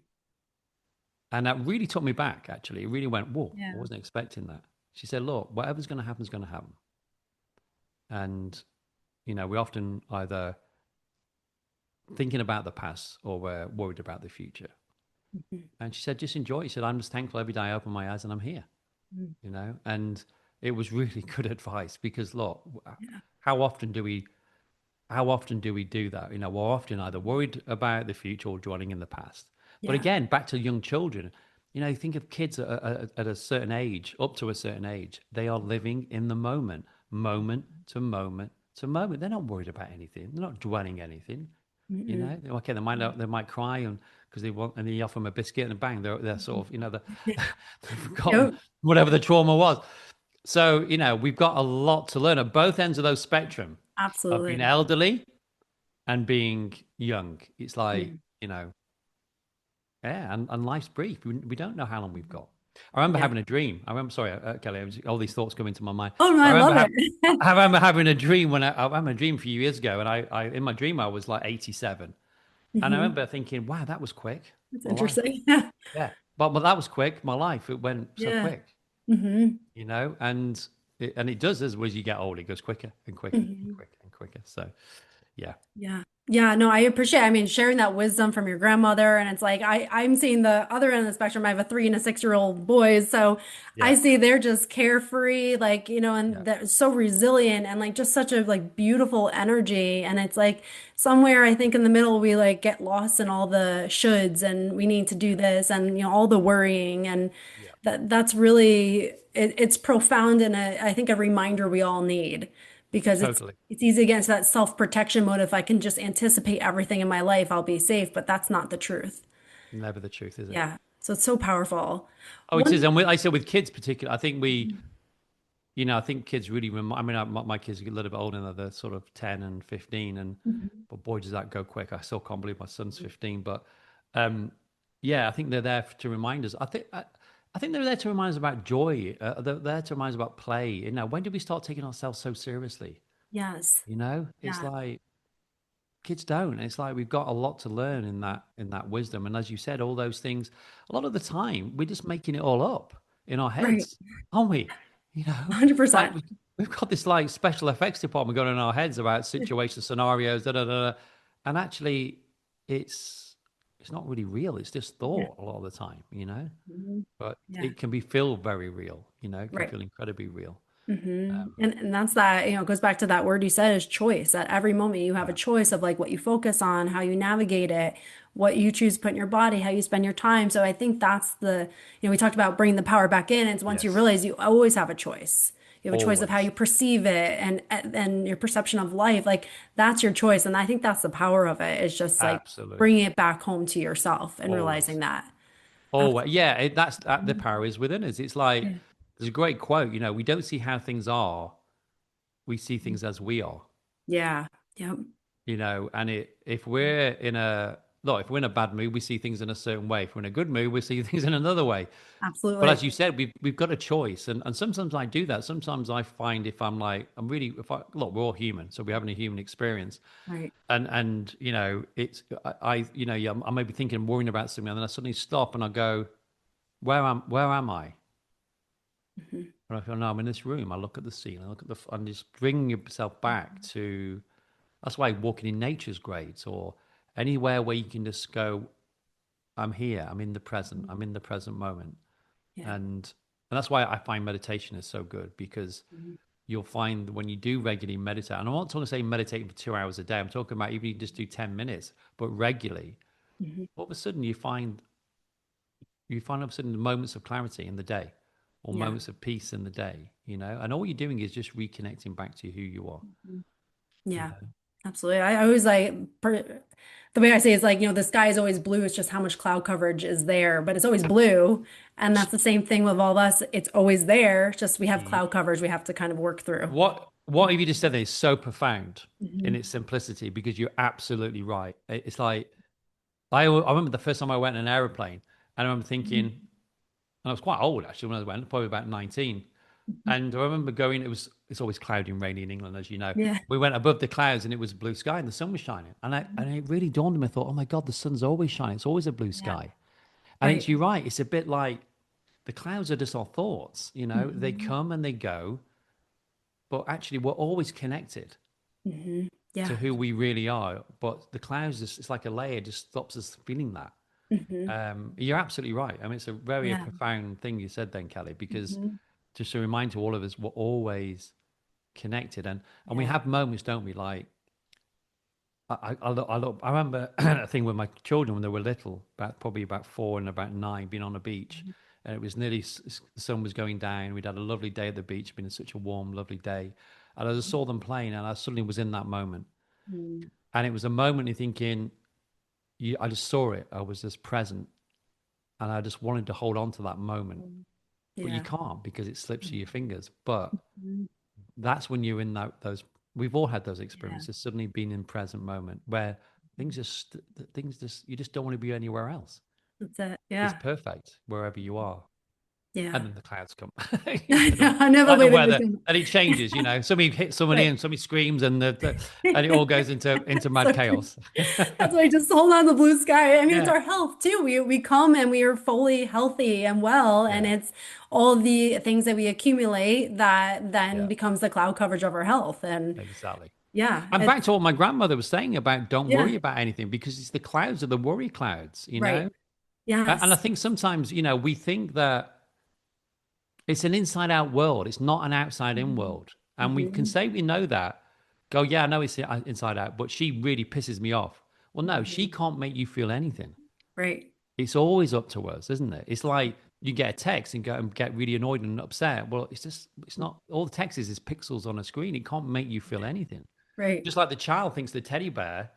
And that really took me back, actually. It really went, whoa, I Yeah. wasn't expecting that. She said, look, whatever's going to happen is going to happen. And, we often either thinking about the past or we're worried about the future. Mhm. And she said, just enjoy it. She said, I'm just thankful every day I open my eyes and I'm here, Mm. And it was really good advice because, look, Yeah. how often do we how often do we do that? We're often either worried about the future or dwelling in the past. But Yeah. again, back to young children, you think of kids at a certain age, up to a certain age, they are living in the moment, moment to moment to moment. They're not worried about anything. They're not dwelling anything. Mm-mm. Okay, they might cry and because they want, and then you offer them a biscuit and bang, they're sort of, they've forgotten Yep. whatever the trauma was. So, we've got a lot to learn at both ends of those spectrum of being Absolutely. elderly and being young. It's like, Mm. yeah, and life's brief. We don't know how long we've got. I remember Yeah. having a dream. Sorry, Kelly, all these thoughts come into my mind. Oh no, I I remember love having, it. I remember having a dream I remember a dream a few years ago, and in my dream I was like 87, and I Hmm. remember thinking, wow, that was quick. That's My life, interesting. yeah, but that was quick. My life, it went so Yeah. quick, Hmm. and it does as you get older, it goes quicker and quicker and Hmm. quicker and quicker. So, yeah, Yeah. Yeah, no, I appreciate, I mean, sharing that wisdom from your grandmother. And it's like I'm seeing the other end of the spectrum. I have a 3 and a 6-year-old boys. So I yeah, see they're just carefree, like, yeah, and they're so resilient and like just such a like beautiful energy. And it's like somewhere I think in the middle we like get lost in all the shoulds and we need to do yeah, this and all the worrying and yeah, that's really it's profound and I think a reminder we all need because totally. it's easy to get into that self-protection mode. If I can just anticipate everything in my life, I'll be safe, but that's not the truth. Never the truth, is it? Yeah. So it's so powerful. Oh, it is. One, And I said with kids, particularly, I think I think kids really. I mean, my kids are a little bit older now; they're sort of 10 and 15, and Mhm. but boy, does that go quick! I still can't believe my son's 15, but um, yeah, I think they're there to remind us. I think they're there to remind us about joy. They're there to remind us about play. When did we start taking ourselves so seriously? Yes. It's Yeah. like kids don't. It's like we've got a lot to learn in that wisdom. And as you said, all those things, a lot of the time, we're just making it all up in our Right. heads, aren't we? It's like 100%. we've got this like special effects department going in our heads about situations, scenarios, da da da, and actually, it's not really real. It's just Yeah. thought a lot of the time. Mhm. But Yeah. it can feel very real. It can Right. feel incredibly real. And that's that, it goes back to that word you said is choice. At every moment you have a Yeah. choice of like what you focus on, how you navigate it, what you choose to put in your body, how you spend your time. So I think that's we talked about bringing the power back in. It's once you Yes. realize you always have a choice. You have a choice of how Always. you perceive it and your perception of life. Like that's your choice. And I think that's the power of it. It's just like Absolutely. bringing it back home to yourself and realizing Always. that. Oh, Absolutely. yeah, that's the power is within us. It's like Yeah. there's a great quote, we don't see how things are, we see things as we are, Yeah. Yep. and if we're in a look, if we're in a bad mood, we see things in a certain way. If we're in a good mood, we see things in another way. But as Absolutely. you said, we've got a choice, and sometimes I do that. Sometimes I find if I'm like I'm really if I look, we're all human, so we're having a human experience, Right. and it's yeah, I may be thinking and worrying about something, and then I suddenly stop and I go, where am I? Mhm. And I feel, no, I'm in this room. I look at the ceiling, I look at and just bring yourself back to. That's why walking in nature is great, or anywhere where you can just go, I'm here, I'm in the present, I'm in the present moment. Yeah. And that's why I find meditation is so good, because Mhm. you'll find when you do regularly meditate, and I'm not talking say meditating for 2 hours a day, I'm talking about even you just do 10 minutes, but regularly, Mhm. all of a sudden you find all of a sudden moments of clarity in the day, or Yeah. moments of peace in the day, and all you're doing is just reconnecting back to who you are, Mhm. you Yeah, know. absolutely. I always the way I say it's like, the sky is always blue. It's just how much cloud coverage is there, but it's always blue. And that's the same thing with all of us. It's always there. It's just we have Ye- cloud coverage we have to kind of work through. what have you just said there is so profound in Mhm. its simplicity, because you're absolutely right. It's like I remember the first time I went in an aeroplane, and I remember thinking, Mhm. and I was quite old actually when I went, probably about 19. Mhm. And I remember going, it's always cloudy and rainy in England, as you know. Yeah. We went above the clouds and it was blue sky and the sun was shining. And it really dawned on me, I thought, oh my God, the sun's always shining. It's always a blue Yeah. sky. And Right. you're right. It's a bit like the clouds are just our thoughts, they Hmm. come and they go, but actually we're always connected Hmm. to Yeah. who we really are. But the clouds, it's like a layer, just stops us feeling that. Hmm. You're absolutely right. I mean, it's a very Yeah. profound thing you said then, Kelly, because Hmm. just to remind to all of us, we're always connected, and we Yeah. have moments, don't we? Like I remember a thing with my children when they were little, probably about 4 and about 9, being on a beach, and it was nearly the sun was going down. We'd had a lovely day at the beach, been such a warm, lovely day, and I just saw them playing, and I suddenly was in that moment, Mhm. and it was a moment of thinking, I just saw it, I was just present, and I just wanted to hold on to that moment, but you Yeah. can't because it slips through your fingers. But Mhm. that's when you're in those, we've all had those Yeah. experiences, suddenly being in present moment where things just you just don't want to be anywhere else. That's it. It's Yeah. perfect wherever you are. And Yeah. then the clouds come. I never Like the waited to weather, see. and it changes, somebody hits somebody Right. and somebody screams, and it all goes into mad So true. chaos. That's why just hold on to the blue sky. I mean, it's Yeah, our health too. We come and we are fully healthy and well, and yeah, it's all the things that we accumulate that then yeah, becomes the cloud coverage of our health. And exactly. yeah, And back it's to what my grandmother was saying about don't yeah, worry about anything, because it's the clouds are the worry clouds. right. And I Yes. think sometimes, we think that it's an inside out world. It's not an outside in Mhm. world. And we can Mhm. say we know that, go, yeah, I know it's inside out, but she really pisses me off. Well, no, she Mhm. can't make you feel anything. Right. It's always up to us, isn't it? It's like you get a text and go and get really annoyed and upset. Well, it's not, all the text is pixels on a screen. It can't make you feel anything. Right. Just like the child thinks the teddy bear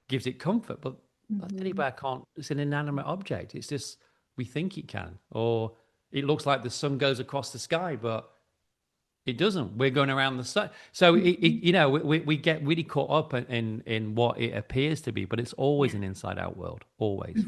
gives it comfort, but a teddy Mhm. bear can't, it's an inanimate object. It's just, we think it can. Or it looks like the sun goes across the sky, but it doesn't. We're going around the sun. So, Mhm. we get really caught up in what it appears to be, but it's always Yeah. an inside out world, always.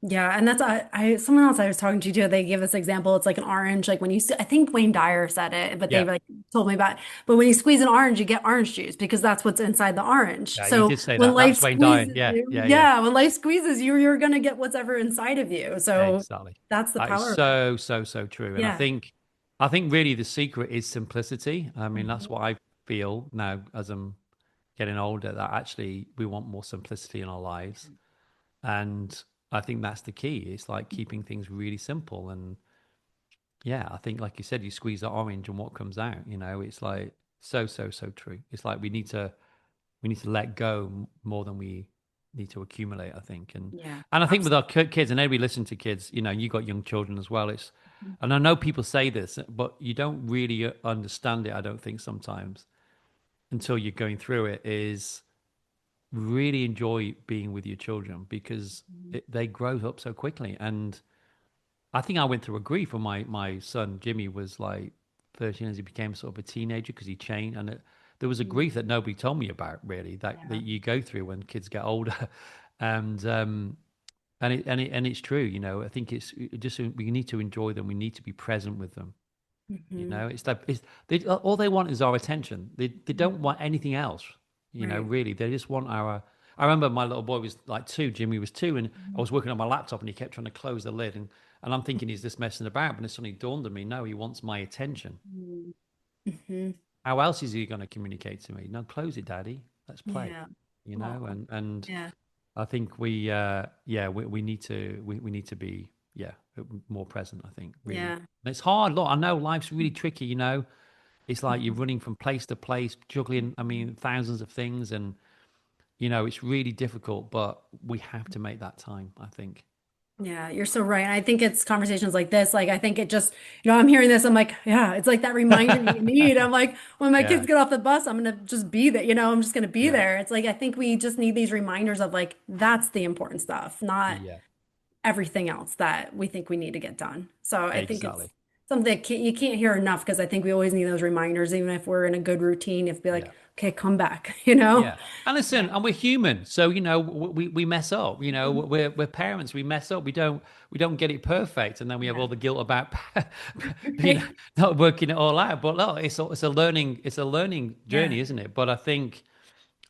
Yeah, and that's someone else I was talking to too. They give this example. It's like an orange, like when I think Wayne Dyer said it, but they Yeah. like told me about. But when you squeeze an orange, you get orange juice because that's what's inside the orange. Yeah, he So did say when that. That life was Wayne Dyer. squeezes Yeah, you, yeah, yeah. yeah, when life squeezes you, you're gonna get whatever inside of you. So Exactly. that's the That is power of it. so, so, so true. And I Yeah. think, I think really the secret is simplicity. I mean, that's Mhm. what I feel now as I'm getting older, that actually we want more simplicity in our lives. And I think that's the key. It's like keeping things really simple. And yeah, I think, like you said, you squeeze that orange and what comes out, it's like so, so, so true. It's like we need to let go more than we need to accumulate, I think. and Yeah. and I think with our Absolutely. kids, and everybody listen to kids, you got young children as well. And I know people say this, but you don't really understand it, I don't think, sometimes, until you're going through it, is really enjoy being with your children, because they grow up so quickly. And I think I went through a grief when my son Jimmy was like 13, as he became sort of a teenager, because he changed, and there was a Mhm. grief that nobody told me about, really, that Yeah. you go through when kids get older. and it's true. I think just we need to enjoy them. We need to be present with them. Hmm. It's like all they want is our attention. They don't want anything else. Right. Really, they just want our. I remember my little boy was like 2, Jimmy was 2, and I Mhm. was working on my laptop, and he kept trying to close the lid, and I'm thinking he's just messing about, but it suddenly dawned on me, no, he wants my attention. Mhm. How else is he going to communicate to me? No, close it, Daddy. Let's play. Yeah. You know, Oh, and yeah. I think we need to we need to be more present. I think really, Yeah. and it's hard. Look, I know life's really tricky. You know, it's like you're running from place to place, juggling. I mean, thousands of things, and you know, it's really difficult. But we have to make that time. I think. Yeah, you're so right. And I think it's conversations like this. Like, I think it just, I'm hearing this. I'm like, yeah, it's like that reminder that you need. I'm like, when my kids Yeah, get off the bus, I'm going to just be there. I'm just going to be yeah, there. It's like, I think we just need these reminders of like, that's the important stuff, not yeah, everything else that we think we need to get done. So I think it's exactly. something that you can't hear enough because I think we always need those reminders, even if we're in a good routine, you have to be like, Yeah. okay, come back. Yeah. And listen, Yeah. and we're human. So, you know, we mess up, you know, we're parents, we mess up. We don't get it perfect. And then we have Yeah. all the guilt about, you know, Right. not working it all out. But no, it's a learning Yeah. journey, isn't it? But I think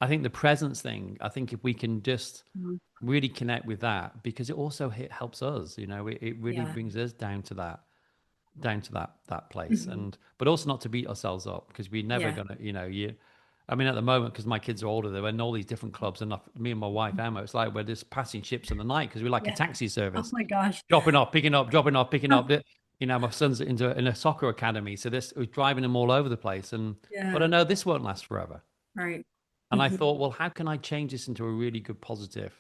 the presence thing, I think if we can just Mhm. really connect with that, because it also helps us, you know, it really Yeah. brings us down to that place, Mhm. and but also not to beat ourselves up, because we're never Yeah. gonna, I mean, at the moment, because my kids are older, they're in all these different clubs, and me and my wife Emma, it's like we're just passing ships in the night, because we're like a Yeah. taxi Oh service, my gosh. dropping off, picking up, dropping off, picking Huh. up. My son's in a soccer academy, so this we're driving him all over the place, and but I Yeah. know this won't last forever. Right. And I Mhm. thought, well, how can I change this into a really good positive?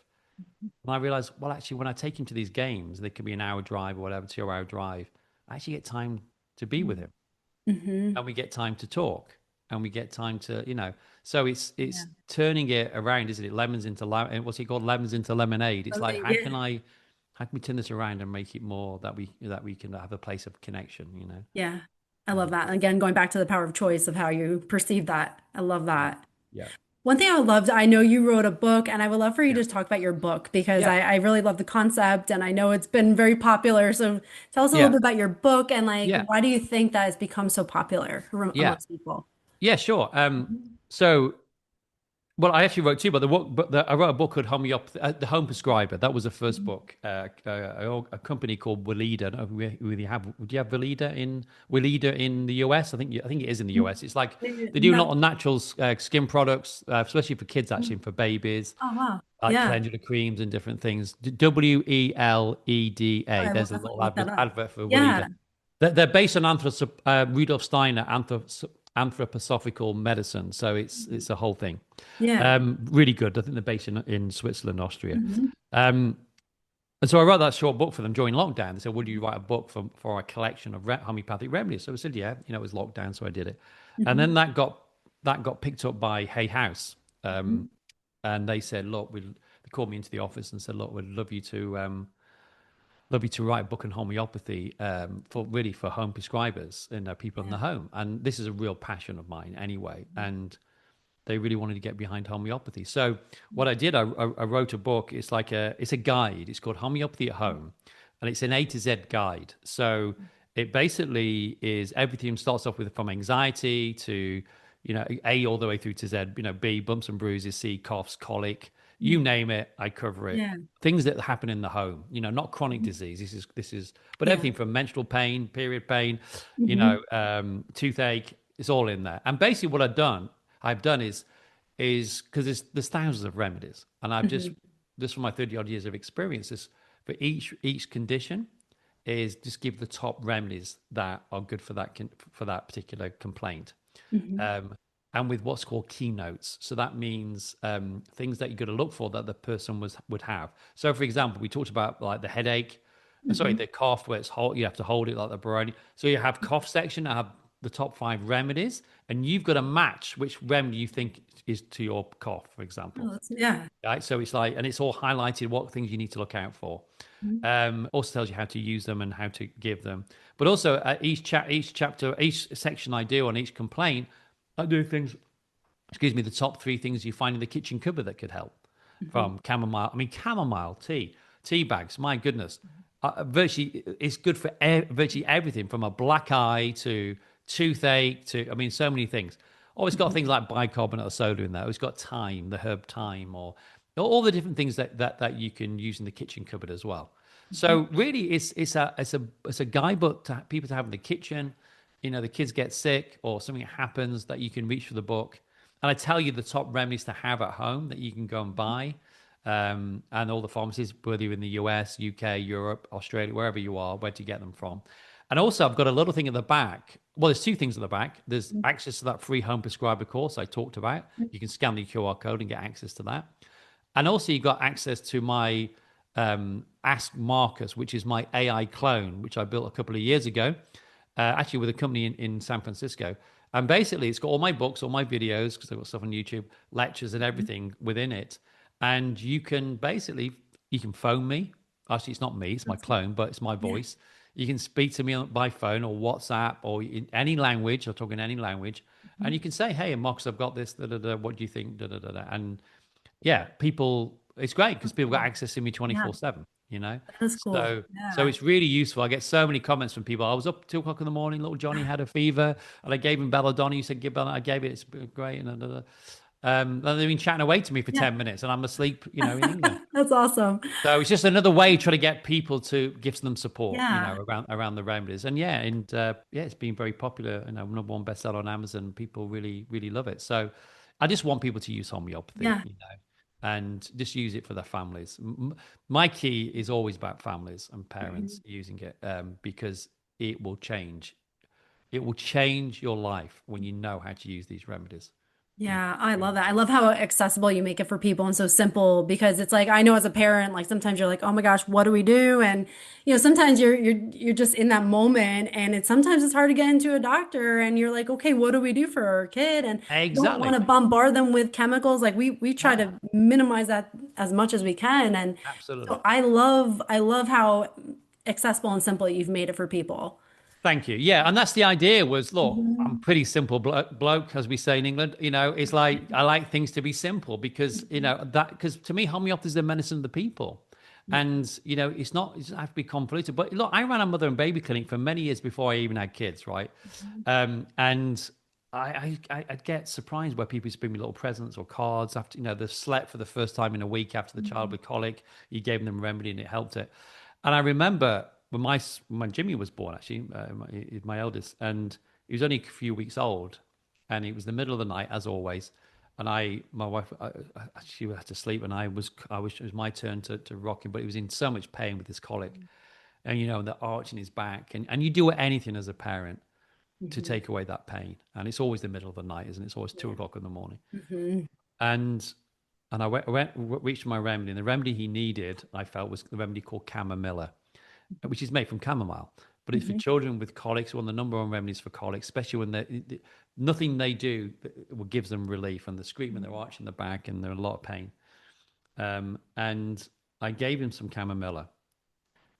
And I realized, well, actually, when I take him to these games, they could be an hour drive or whatever, 2 hour drive, I actually get time to be with him, Mhm. and we get time to talk, and we get time to, so it's Yeah. turning it around, isn't it? Lemons into lemon. What's it called? Lemons into lemonade. It's like, how Yeah. can we turn this around and make it more that we can have a place of connection? Yeah. I love Mm. that. Again, going back to the power of choice of how you perceive that. I love Yeah, that. yeah, One thing I would love to, I know you wrote a book, and I would love for you yeah, to talk about your book because yeah, I really love the concept and I know it's been very popular. So tell us a little yeah, bit about your book and like yeah, why do you think that it's become so popular yeah, amongst people? yeah. Sure. So, well, I actually wrote two, but I wrote a book called The Home Prescriber. That was the first book. A company called Weleda. I don't know if we have. Do you have Weleda in the US? I think it is in the US. It's like they do a lot No. of natural skin products, especially for kids, actually, and for babies, Oh, wow. like Yeah. calendula creams and different things. All Weleda. right, we'll There's a definitely little look that up. advert for Yeah. Weleda. They're based on Rudolf Steiner anthroposophical medicine, so it's a whole thing. Yeah. Really good. I think they're based in Switzerland, Austria. Mhm. Um, and so I wrote that short book for them during lockdown. They said, "Would you write a book for a collection of homeopathic remedies?" So I said, "Yeah." It was lockdown, so I did it. And then Mhm. that got picked up by Hay House, Mhm. and they said, "Look, they called me into the office and said, look, we'd love you to write a book on homeopathy, for home prescribers and people in Yeah. the home." And this is a real passion of mine anyway. And they really wanted to get behind homeopathy. So what I did, I wrote a book. It's a guide. It's called Homeopathy at Home, and it's an A to Z guide. So it basically is everything. Starts off with from anxiety to, A all the way through to Z. B, bumps and bruises. C, coughs, colic. You name it, I cover it. Yeah. Things that happen in the home. Not chronic disease. But Yeah. everything from menstrual pain, period pain, Mhm. toothache. It's all in there. And basically, what I've done is because there's thousands of remedies, and I've just Mhm. from my 30 odd years of experience, is for each condition is just give the top remedies that are good for that particular complaint, Mhm. um, and with what's called keynotes. So that means things that you've got to look for that the person would have. So, for example, we talked about like the headache, sorry, Mhm. the cough where you have to hold it like the baroni. So you have cough section. I have the top 5 remedies, and you've got to match which remedy you think is to your cough, for example. Oh, yeah. Right. So it's like, and it's all highlighted what things you need to look out for. Mhm. Also tells you how to use them and how to give them. But also each chapter, each section I do on each complaint, I do things. Excuse me. The top 3 things you find in the kitchen cupboard that could help, Mhm. from chamomile. I mean, chamomile tea bags. My goodness, virtually it's good for virtually everything from a black eye to toothache to, I mean, so many things. Oh, it's got Mhm. things like bicarbonate of soda in there. It's got thyme, the herb thyme, or all the different things that you can use in the kitchen cupboard as well. Mhm. So really, it's a guidebook to people to have in the kitchen. The kids get sick or something happens, that you can reach for the book, and I tell you the top remedies to have at home that you can go and buy. and all the pharmacies, whether you're in the US, UK, Europe, Australia, wherever you are, where to get them from. And also, I've got a little thing at the back. Well, there's two things at the back. There's access to that free home prescriber course I talked about. You can scan the QR code and get access to that. And also, you got access to my Ask Marcus, which is my AI clone, which I built a couple of years ago, actually with a company in San Francisco. And basically, it's got all my books, all my videos, because I've got stuff on YouTube, lectures and everything within it. And you can basically, you can phone me. Actually, it's not me, it's my clone, but it's my voice. You can speak to me by phone or WhatsApp or in any language. I'll talk in any language. And you can say, hey, Marcus, I've got this. Da, da, da, what do you think? Da, da, da, da. And yeah, people, it's great because people got access to me 24/7, you know? That's cool. So it's really useful. I get so many comments from people. I was up 2 o'clock in the morning, little Johnny had a fever, and I gave him belladonna. You said, give belladonna. I gave it, it's great. And and they've been chatting away to me for 10 minutes and I'm asleep, you know, in England. That's awesome. So it's just another way trying to get people to give them support, you Yeah. know, around the remedies. And yeah, it's been very popular, you know, number 1 bestseller on Amazon. People really, really love it. So I just want people to use homeopathy, Yeah. you know, and just use it for their families. My key is always about families and parents using it, because it will change. It will change your life when you know how to use these remedies. Yeah, I love that. I love how accessible you make it for people and so simple because it's like I know as a parent, like sometimes you're like, "Oh my gosh, what do we do?" And sometimes you're just in that moment and sometimes it's hard to get into a doctor and you're like, "Okay, what do we do for our kid?" And you don't want Exactly. to bombard them with chemicals. Like we try No, to minimize that as much as we can. And absolutely. so I love how accessible and simple you've made it for people. Thank you. Yeah, and that's the idea was, look, I'm pretty simple bloke, as we say in England. You know, it's like I like things to be simple because, you know, because to me, homeopathy is the medicine of the people. And, you know, it doesn't have to be convoluted. But look, I ran a mother and baby clinic for many years before I even had kids, right? And I'd get surprised where people used to bring me little presents or cards after, you know, they've slept for the first time in a week after the child with colic. You gave them a remedy and it helped it. And I remember when Jimmy was born, actually, my eldest, and he was only a few weeks old, and it was the middle of the night as always, and my wife, she had to sleep, and it was my turn to rock him, but he was in so much pain with his colic, and the arch in his back, and you do anything as a parent to Mhm. take away that pain, and it's always the middle of the night, isn't it? It's always 2 o'clock in the morning, Mhm. and. And reached my remedy, and the remedy he needed, I felt, was the remedy called chamomilla, which is made from chamomile, but it's for Mhm. children with colics. One of the number 1 remedies for colics, especially when nothing they do gives them relief, and they're screaming, they're arching the back, and they're in a lot of pain. And I gave him some chamomilla,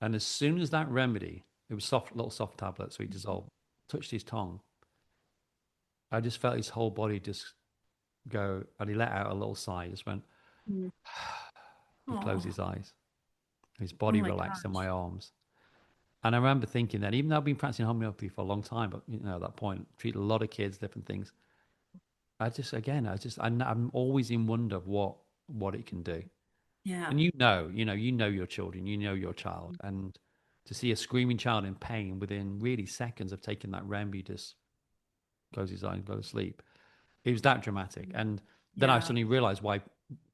and as soon as that remedy, it was little soft tablets, so he dissolved, touched his tongue, I just felt his whole body just go, and he let out a little sigh. He just went. Mhm. He closed Oh, his eyes. His oh body my relaxed in my gosh. arms. And I remember thinking that even though I've been practicing homeopathy for a long time, but at that point, treated a lot of kids, different things. I'm always in wonder of what it can do. Yeah. And you know your children, you know your child, and to see a screaming child in pain within really seconds of taking that remedy, just close his eyes and go to sleep. It was that dramatic. And then I Yeah. suddenly realized why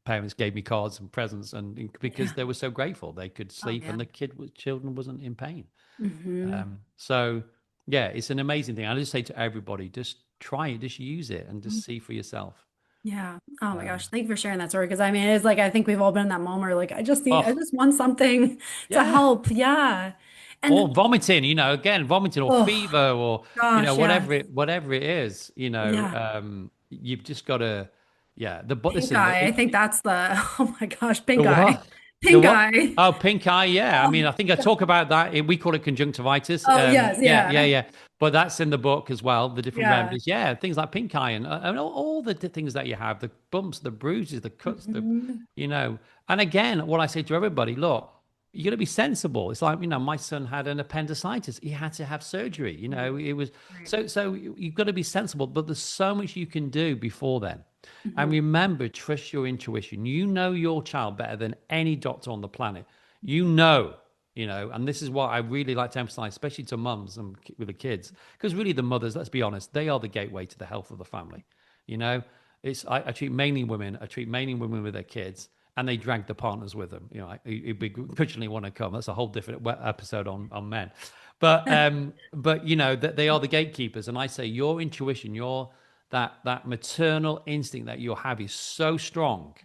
parents gave me cards and presents, and because Yeah. they were so grateful they could Oh sleep yeah. and the children wasn't in pain. Hmm. So yeah, it's an amazing thing. I just say to everybody, just try it, just use it, and just see for yourself. Yeah. Oh my Um, gosh. Thank you for sharing that story. Because I mean, it's like I think we've all been in that moment where like I oh just want something to yeah, help. Yeah. or And vomiting, again, vomiting or oh fever or gosh, whatever yes. it is, Yeah. you've just got to, yeah. But Pink listen, eye. I think that's the oh my gosh, the pink eye. what? The Pink what? eye. Oh, pink eye. Yeah. I Oh mean, my I think I God. talk about that. We call it conjunctivitis. Oh yes, Yeah, yeah, yeah. yeah. But that's in the book as well. The different Yeah. remedies. Yeah, things like pink eye and all the things that you have, the bumps, the bruises, the cuts, Mhm. you know. And again, what I say to everybody, look, you got to be sensible. It's like, my son had an appendicitis. He had to have surgery. It was Right. so you've got to be sensible, but there's so much you can do before then. And Mhm. remember, trust your intuition. You know your child better than any doctor on the planet. And this is what I really like to emphasize, especially to mums and with the kids, because really the mothers, let's be honest, they are the gateway to the health of the family. You know, I treat mainly women. I treat mainly women with their kids, and they drag the partners with them. You know, you originally want to come. That's a whole different episode on men. But you know that they are the gatekeepers, and I say your intuition, your that maternal instinct that you have is so strong.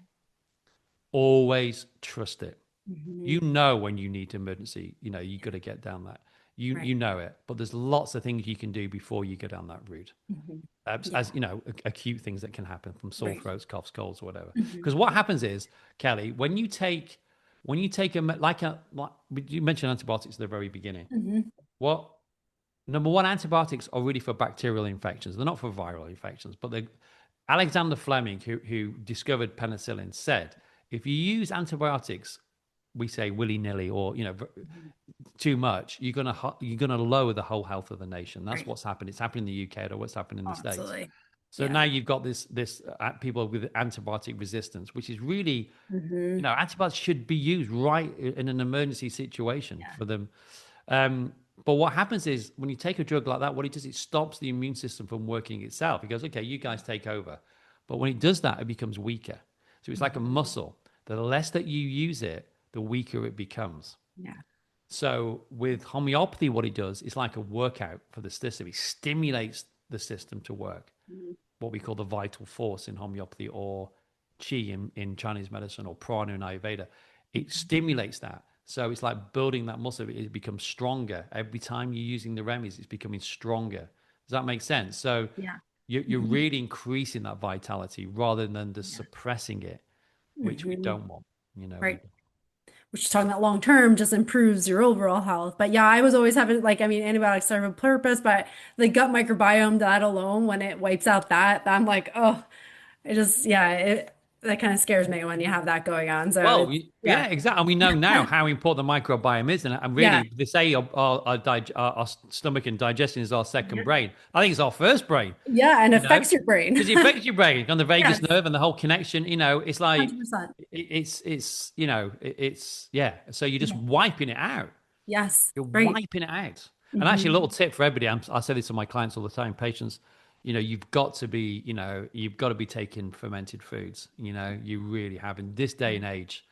Always trust it. Hmm. You know when you need emergency. You know you got to get down that. You Right. know it, but there's lots of things you can do before you go down that route. Hmm. As Yeah. you know, acute things that can happen from sore Right. throats, coughs, colds, or whatever. Hmm. Because what happens is, Kelly, when you take like you mentioned antibiotics at the very beginning. Hmm. What number one, antibiotics are really for bacterial infections. They're not for viral infections. But Alexander Fleming, who discovered penicillin, said if you use antibiotics, we say willy nilly or too much, you're gonna lower the whole health of the nation. That's Right. what's happened. It's happened in the UK or what's happened in the States. Absolutely. So Yeah. now you've got this people with antibiotic resistance, which is really, Hmm. antibiotics should be used right in an emergency situation Yeah. for them. But what happens is when you take a drug like that, what it does, it stops the immune system from working itself. It goes, okay, you guys take over. But when it does that, it becomes weaker. So it's like a Hmm. muscle. The less that you use it, the weaker it becomes. Yeah. So with homeopathy, what it does is like a workout for the system. It stimulates the system to work, Mhm. what we call the vital force in homeopathy or qi in Chinese medicine or prana in Ayurveda. It stimulates that. So it's like building that muscle. It becomes stronger. Every time you're using the remedies, it's becoming stronger. Does that make sense? So Yeah. you're Mhm. really increasing that vitality rather than just Yeah. suppressing it, which we Hmm. don't want. We Right. Which is talking about long term just improves your overall health. But yeah, I was always having like, I mean, antibiotics serve a purpose, but the gut microbiome, that alone, when it wipes out that, I'm like, oh, it just, yeah, that kind of scares me when you have that going on. So Well, it's, yeah, yeah, exactly. And we know now how important the microbiome is. And yeah, really, they say our stomach and digestion is our second yeah, brain. I think it's our first brain, yeah, and you know, affects your brain. because it affects your brain on the vagus Yes, nerve and the whole connection. It's like, 100%. yeah. So you're just Yeah. wiping it out. Yes, You're right. wiping it out. And actually, a Hmm. little tip for everybody, I say this to my clients all the time, patients, you've got to be taking fermented foods. You really have in this day and age,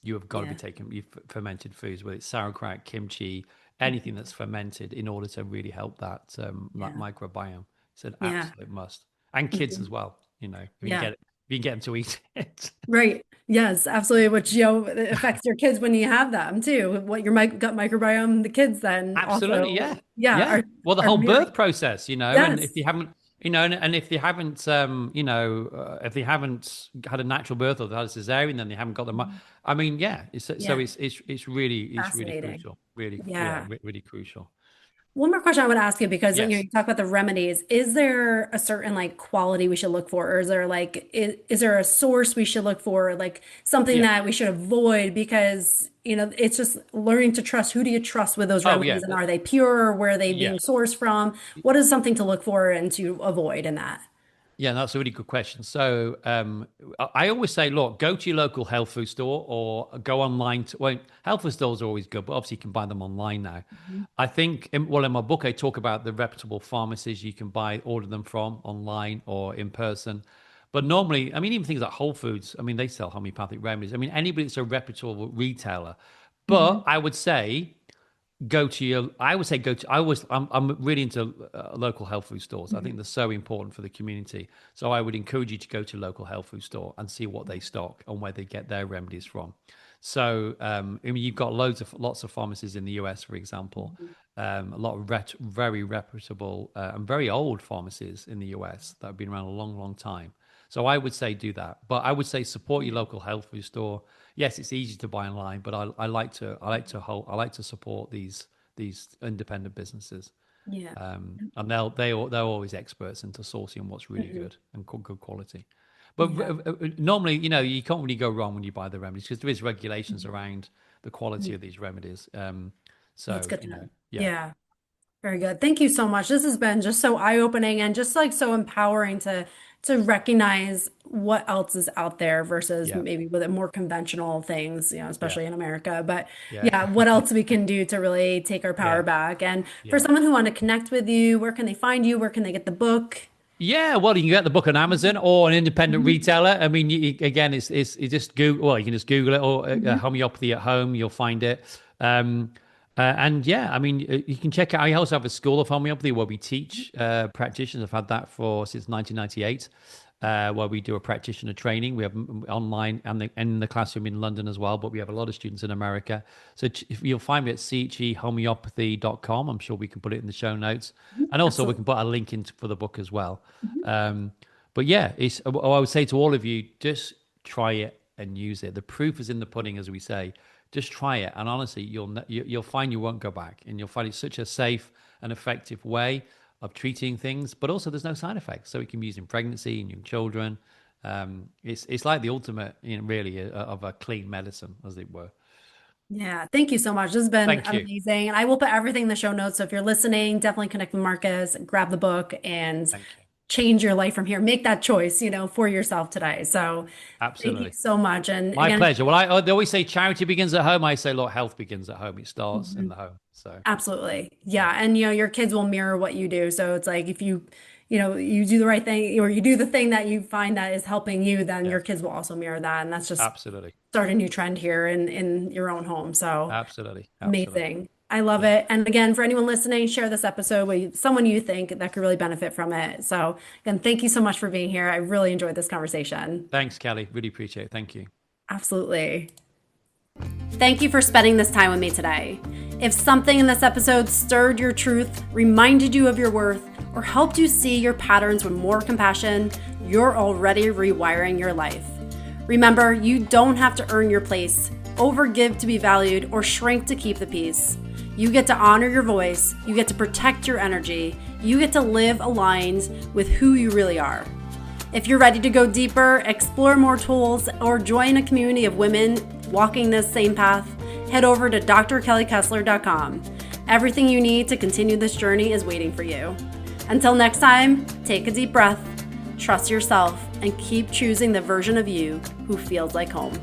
you have got to be Yeah. taking fermented foods, whether it's sauerkraut, kimchi, anything that's fermented in order to really help that Yeah. microbiome. It's an Yeah. absolute must. And kids as Mhm. well, if you can Yeah. get them to eat it. Right. Yes, absolutely. Which, it affects your kids when you have them too. What your gut microbiome, the kids then Absolutely, yeah, also, yeah, yeah. Well, the are whole mirroring. birth process, and if Yes. you haven't, and if they haven't, if they haven't had a natural birth or they had a cesarean, then they haven't got the. I mean, yeah. So Yeah. it's really Fascinating. crucial. Really, yeah, Yeah. really crucial. One more question I would ask you because Yes. you talk about the remedies. Is there a certain like quality we should look for, or is there like is there a source we should look for, like something Yeah. that we should avoid? Because it's just learning to trust. Who do you trust with those Oh, yeah. remedies, and are they pure? Where are they Yeah. being sourced from? What is something to look for and to avoid in that? Yeah, that's a really good question. So I always say, look, go to your local health food store or go online. Well, health food stores are always good, but obviously you can buy them online now. Mhm. I think, in my book, I talk about the reputable pharmacies you can order them from online or in person. But normally, I mean, even things like Whole Foods, I mean, they sell homeopathic remedies. I mean, anybody that's a reputable retailer. But Mhm. I would say, I would say go to I was I'm really into local health food stores. I think Mhm. they're so important for the community, so I would encourage you to go to local health food store and see what they stock and where they get their remedies from. So I mean, you've got lots of pharmacies in the US, for example, Mhm. a lot of very reputable and very old pharmacies in the US that have been around a long time. So I would say do that, but I would say support your Yeah. local health food store. Yes, it's easy to buy online, but I like to support these independent businesses, Yeah. and they're always experts into sourcing what's really Mhm. good and good quality. But Yeah. normally, you can't really go wrong when you buy the remedies because there is regulations Mhm. around the quality of these remedies. That's So good to know. yeah, Yeah. Very good. Thank you so much. This has been just so eye-opening and just like so empowering to recognize what else is out there versus yeah, maybe with it more conventional things, yeah, especially in America. But yeah, yeah, what else we can do to really take our power yeah, back. And for yeah. someone who want to connect with you, where can they find you? Where can they get the book? Yeah, well, you can get the book on Amazon or an independent retailer. I mean, again, it's you just Google. Well, you can just Google it or homeopathy at home. You'll find it. And yeah, I mean, you can check out. I also have a school of homeopathy where we teach practitioners. I've had that since 1998. Where we do a practitioner training. We have online and in the classroom in London as well, but we have a lot of students in America. So you'll find me at chehomeopathy.com. I'm sure we can put it in the show notes. And also we can put a link in for the book as well. But yeah, I would say to all of you, just try it and use it. The proof is in the pudding, as we say. Just try it. And honestly, you'll find you won't go back. And you'll find it's such a safe and effective way of treating things, but also there's no side effects, so it can be used in pregnancy and young children. It's like the ultimate, really, of a clean medicine, as it were. Yeah, thank you so much. This has been amazing. And I will put everything in the show notes. So if you're listening, definitely connect with Marcus, grab the book, and change your life from here. Make that choice, for yourself today. So absolutely, thank you so much. And my pleasure. Well, they always say charity begins at home. I say, look, health begins at home. It starts in the home. So absolutely. Yeah. And your kids will mirror what you do. So it's like if you do the right thing or you do the thing that you find that is helping you, then your kids will also mirror that. And that's just absolutely start a new trend here in your own home. So absolutely. Amazing. I love it. And again, for anyone listening, share this episode with someone you think that could really benefit from it. So again, thank you so much for being here. I really enjoyed this conversation. Thanks, Kelly. Really appreciate it. Thank you. Absolutely. Thank you for spending this time with me today. If something in this episode stirred your truth, reminded you of your worth, or helped you see your patterns with more compassion, you're already rewiring your life. Remember, you don't have to earn your place, overgive to be valued, or shrink to keep the peace. You get to honor your voice, you get to protect your energy, you get to live aligned with who you really are. If you're ready to go deeper, explore more tools, or join a community of women walking this same path, head over to drkellykessler.com. Everything you need to continue this journey is waiting for you. Until next time, take a deep breath, trust yourself, and keep choosing the version of you who feels like home.